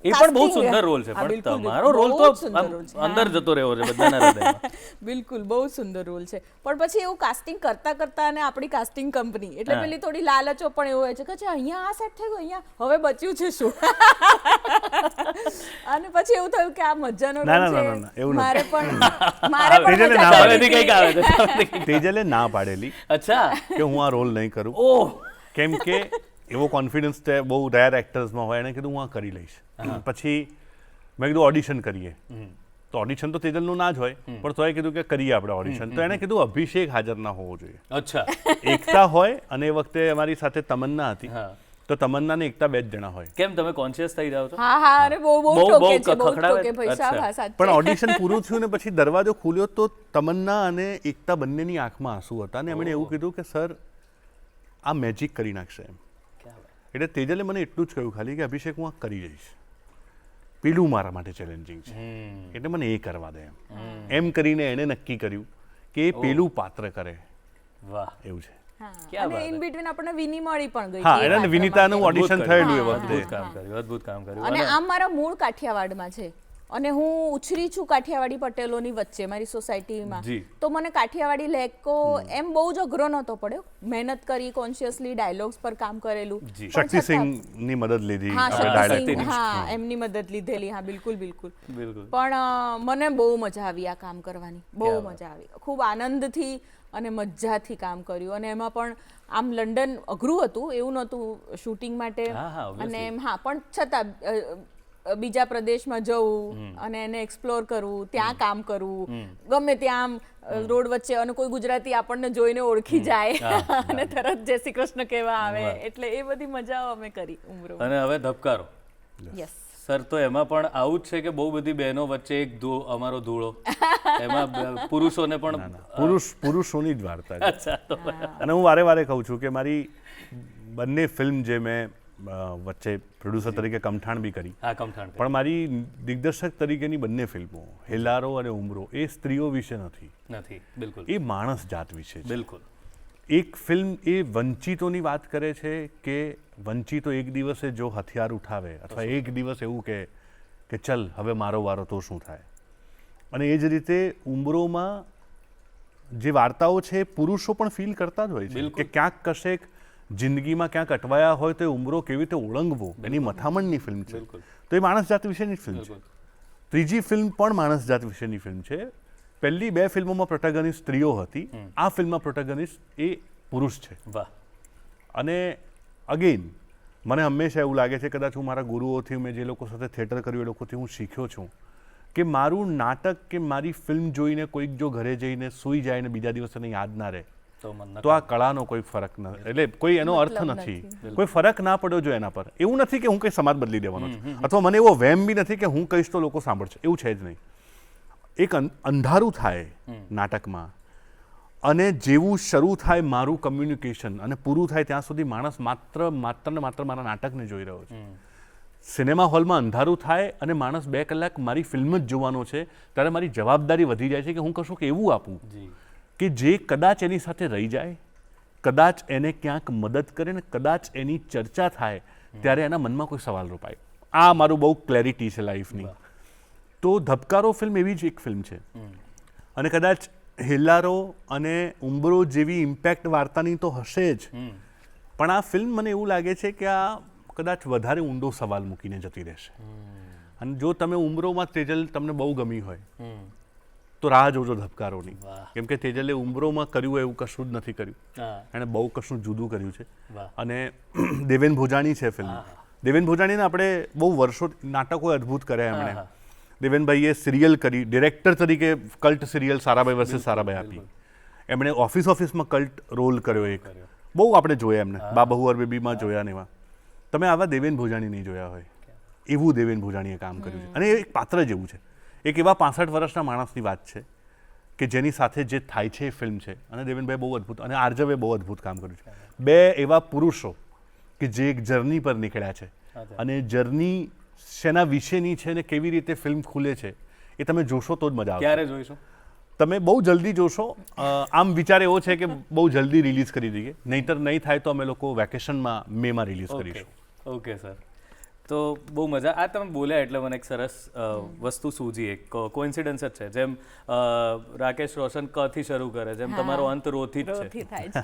એ પણ બહુ casting સુંદર રોલ છે હા, પણ બિલકુલ, તમારો બિલકુલ. રોલ બહુ તો જ સુંદર આમ રોલ છે. અંદર હા. જતો રહ્યો છે બધાના હૃદયમાં બિલકુલ બહુ સુંદર રોલ છે પણ પછી એવું કાસ્ટિંગ કરતા અને આપણી કાસ્ટિંગ કંપની એટલે હા. પેલી થોડી લાલચો પણ એવું હોય છે કે અચ્છા, અહીંયા આ સેટ થઈ ગયું અહીંયા હવે બચ્યું છે શું અને પછી એવું થયું કે આ મજાનો ના, રોલ ના, છે ના, ના, એવું નથી. મારે પણ તેજલે મજા ના આવી. હવેથી કંઈક આવે છે તેજલે ના પાડેલી અચ્છા કે હું આ રોલ નહીં કરું ઓહ કેમ કે એવો કોન્ફિડન્સ તે બહુ રેર એક્ટર્સમાં હોય એને કીધું હું આ કરી લઈશ પછી મેં કીધું ઓડિશન કરીએ તો ઓડિશન તો તેજલનું ના જ હોય પણ તોય કીધું કે કરીએ આપણે ઓડિશન તો એને કીધું અભિષેક હાજર ના હોવો જોઈએ અચ્છા એકતા હોય અને એ વખતે અમારી સાથે તમન્ના હતી હા તો તમન્ના ને એકતા બે જ જણા હોય કેમ તમે કોન્શિયસ થઈ જાવ છો હા અરે બહુ બહુ ટોકે છે બહુ ખખડાવે? ટોકે ભાઈ સાહેબ હા સાચે. પણ ઓડિશન પૂરું થયું ને પછી દરવાજો ખુલ્યો તો તમન્ના અને એકતા બંનેની આંખમાં આંસુ હતા અને એમણે એવું કીધું કે સર આ મેજિક કરી નાખશે એમ એટલે તેજલે મને એટલું જ કહ્યું ખાલી કે અભિષેક હું આ કરી જઈશ પેલું મારા માટે ચેલેન્જિંગ છે એટલે મને એ કરવા દે એમ કરીને એણે નક્કી કર્યું કે એ પેલું પાત્ર કરે વાહ એવું છે હા. ક્યાં અને વાત ઇન બિટવીન આપણને વિની મળી પણ ગઈ હા હતી એ એને પાત્રમાં. વિનીતાનું ઓડિશન અદ્ભુત થયેલું એ કર્યું. વખતે અદ્ભુત કામ કર્યું અદ્ભુત કામ કર્યું અને અને આમ મારા મૂળ કાઠિયાવાડમાં છે અને હું ઉછરી છું કાઠિયાવાડી પટેલોની વચ્ચે મારી સોસાયટીમાં જી. તો મને કાઠિયાવાડી લહેકો એમ બહુ જ અઘરો નહોતો પડ્યો મહેનત કરી કોન્શિયસલી ડાયલોગ્સ પર કામ કરેલું જી. પણ શક્તિસિંહની મદદ લીધી હા આપણે શક્તિસિંહ ડાયરેક્ટ હા એમની મદદ લીધેલી હા બિલકુલ બિલકુલ બિલકુલ પણ મને બહુ મજા આવી આ કામ કરવાની બહુ ક્યાં વાત. મજા આવી ખૂબ આનંદથી અને મજાથી કામ કર્યું અને એમાં પણ આમ લંડન અઘરું હતું એવું નહોતું શૂટિંગ માટે હા, હા, obviously. અને એમ હા પણ છતાં બીજા પ્રદેશમાં જવું અને એને એક્સપ્લોર કરવું ત્યાં કામ કરવું ગમે ત્યાં આમ રોડ વચ્ચે અને કોઈ ગુજરાતી આપણને જોઈને ઓળખી જાય અને તરત જય શ્રી કૃષ્ણ કહેવા આવે એટલે એ બધી મજાઓ અમે કરી ઉમરો અને હવે ધબકારો યસ સર તો એમાં પણ આવું જ છે કે બહુ બધી બહેનો વચ્ચે એક અમારો ધૂળો એમાં પુરુષોને પણ પુરુષોની જ વાર્તા છે અચ્છા તો અને હું વારે વારે કહું છું કે મારી બંને ફિલ્મ જે મેં વચ્ચે પ્રોડ્યુસર તરીકે કમઠાણ બી કરી હા કમઠાણ પણ મારી દિગ્દર્શક તરીકેની બંને ફિલ્મો હેલારો અને ઉમરો એ સ્ત્રીઓ વિશે નથી નથી બિલકુલ એ માણસ જાત વિશે છે બિલકુલ એક ફિલ્મ એ વંચિતોની વાત કરે છે કે વંચિતો એક દિવસે જો હથિયાર ઉઠાવે અથવા એક દિવસ એવું કે ચલ હવે મારો વારો તો શું થાય અને એ જ રીતે ઉમરોમાં જે વાર્તાઓ છે એ પુરુષો પણ ફીલ કરતા જ હોય છે બિલકુલ. કે ક્યાંક કશેક જિંદગીમાં ક્યાંક અટવાયા હોય તો એ ઉમરો કેવી રીતે ઓળંગવો એની મથામણની ફિલ્મ છે બિલકુલ. તો એ માણસ જાત વિશેની ફિલ્મ છે બિલકુલ ત્રીજી ફિલ્મ પણ માણસ જાત વિશેની ફિલ્મ છે. પહેલી 2 ફિલ્મોમાં પ્રોટેગનિસ્ટ સ્ત્રીઓ હતી, આ ફિલ્મમાં પ્રોટેગનિસ્ટ એ પુરુષ છે. વાહ. અને અગેન મને હંમેશા એવું લાગે છે, કદાચ હું મારા ગુરુઓથી, મેં જે લોકો સાથે થિયેટર કર્યું એ લોકોથી હું શીખ્યો છું કે મારું નાટક કે મારી ફિલ્મ જોઈને કોઈક જો ઘરે જઈને સૂઈ જાય ને બીજા દિવસે એને યાદ ના રહે તો આ કળાનો કોઈ ફરક ન, એટલે કોઈ એનો અર્થ નથી, કોઈ ફરક ના પડ્યો જો એના પર. એવું નથી કે હું કંઈ સમાજ બદલી દેવાનો છું, અથવા મને એવો વહેમ બી નથી કે હું કહીશ તો લોકો સાંભળશે, એવું છે જ નહીં. એક અંધારું થાય નાટકમાં, અને જેવું શરૂ થાય મારું કમ્યુનિકેશન અને પૂરું થાય ત્યાં સુધી માણસ માત્ર ને માત્ર મારા નાટકને જોઈ રહ્યો છે. સિનેમા હોલમાં અંધારું થાય અને માણસ 2 કલાક મારી ફિલ્મ જ જોવાનો છે, ત્યારે મારી જવાબદારી વધી જાય છે કે હું કશુંક એવું આપું કે જે કદાચ એની સાથે રહી જાય, કદાચ એને ક્યાંક મદદ કરે ને કદાચ એની ચર્ચા થાય ત્યારે એના મનમાં કોઈ સવાલ રોપાય. આ મારું બહુ ક્લેરિટી છે લાઈફની. તો ધબકારો ફિલ્મ એવી જ એક ફિલ્મ છે, અને કદાચ હેલ્લારો અને ઉંબરો જેવી ઇમ્પેક્ટ વાર્તાની તો હશે જ, પણ આ ફિલ્મ મને એવું લાગે છે કે આ કદાચ વધારે ઊંડો સવાલ મૂકીને જતી રહેશે. અને જો તમે ઉંબરોમાં તેજલ તમને બહુ ગમી હોય તો રાહ જોજો ધબકારોની, કેમ કે તેજલે ઉંબરોમાં કર્યું એવું કશું જ નથી કર્યું, એણે બહુ કશું જુદું કર્યું છે. અને દેવેન ભોજાણી છે ફિલ્મ. દેવેન ભોજાણીને આપણે બહુ વર્ષો નાટકો અદ્ભુત કર્યા એમણે. દેવેનભાઈએ સિરિયલ કરી, ડિરેક્ટર તરીકે cult serial Sarabhai versus Sarabhai આપી. એમણે ઓફિસમાં કલ્ટ રોલ કર્યો એક, બહુ આપણે જોયા એમને, બાબહુ ઓર બેબીમાં જોયા ને એવા. તમે આવા દેવેન ભોજાણી નહીં જોયા હોય, એવું દેવેન ભોજાણીએ કામ કર્યું છે. અને એ એક પાત્ર જેવું છે, એક એવા 65 વર્ષના માણસની વાત છે કે જેની સાથે જે થાય છે એ ફિલ્મ છે. અને દેવેનભાઈ બહુ અદ્ભુત, અને આર્જવે બહુ અદ્ભુત કામ કર્યું છે. 2 એવા પુરુષો કે જે એક જર્ની પર નીકળ્યા છે, અને જર્ની શેના વિશેની છે ને કેવી રીતે ફિલ્મ ખુલે છે એ તમે જોશો તો જ મજા આવશે. ક્યારે જોઈશું? તમે બહુ જલ્દી જોશો. આમ વિચાર એવો છે કે બહુ જલ્દી રિલીઝ કરી દઈએ, નહીંતર નહીં થાય તો અમે લોકો વેકેશનમાં મેમાં રિલીઝ કરીશું. ઓકે સર, તો બહુ મજા. આ તમે બોલ્યા એટલે મને એક સરસ વસ્તુ સૂજી, એક કોઇન્સિડન્સ જ છે. જેમ રાકેશ રોશન ક થી શરૂ કરે, જેમ તમારો અંત રો થી જ રોથી છે, થાય છે.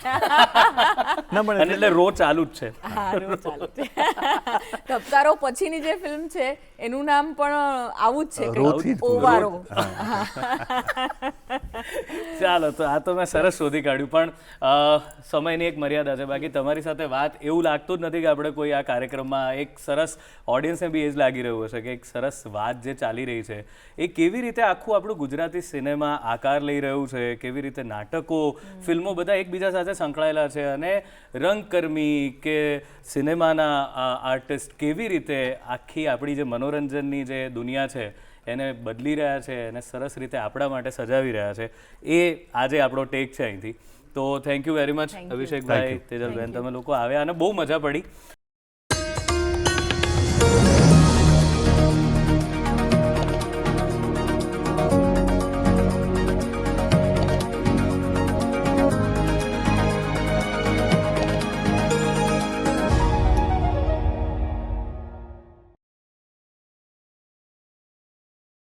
ના પણ અને એટલે રો ચાલુ જ છે. હા, રોજ ચાલુ છે. ધબકારો પછીની જે ફિલ્મ છે એનું નામ પણ આવું જ છે, રોથી જ પૂરું. ઓવારો. ચાલો, તો આ તો મેં સરસ શોધી કાઢ્યું, પણ સમયની એક મર્યાદા છે. બાકી તમારી સાથે વાત એવું લાગતું જ નથી કે આપણે કોઈ આ કાર્યક્રમમાં એક સરસ ઓડિયન્સને બી એ જ લાગી રહ્યું હશે કે એક સરસ વાત જે ચાલી રહી છે એ કેવી રીતે આખું આપણું ગુજરાતી સિનેમા આકાર લઈ રહ્યું છે, કેવી રીતે નાટકો, ફિલ્મો બધા એકબીજા સાથે સંકળાયેલા છે, અને રંગકર્મી કે સિનેમાના આર્ટિસ્ટ કેવી રીતે આખી આપણી જે મનોરંજનની જે દુનિયા છે એને બદલી રહ્યા છે અને સરસ રીતે આપણા માટે સજાવી રહ્યા છે. એ આજે આપણો ટેક છે અહીંથી. તો થેન્ક યુ વેરી મચ અભિષેકભાઈ, તેજલબેન, તમે લોકો આવ્યા અને બહુ મજા પડી.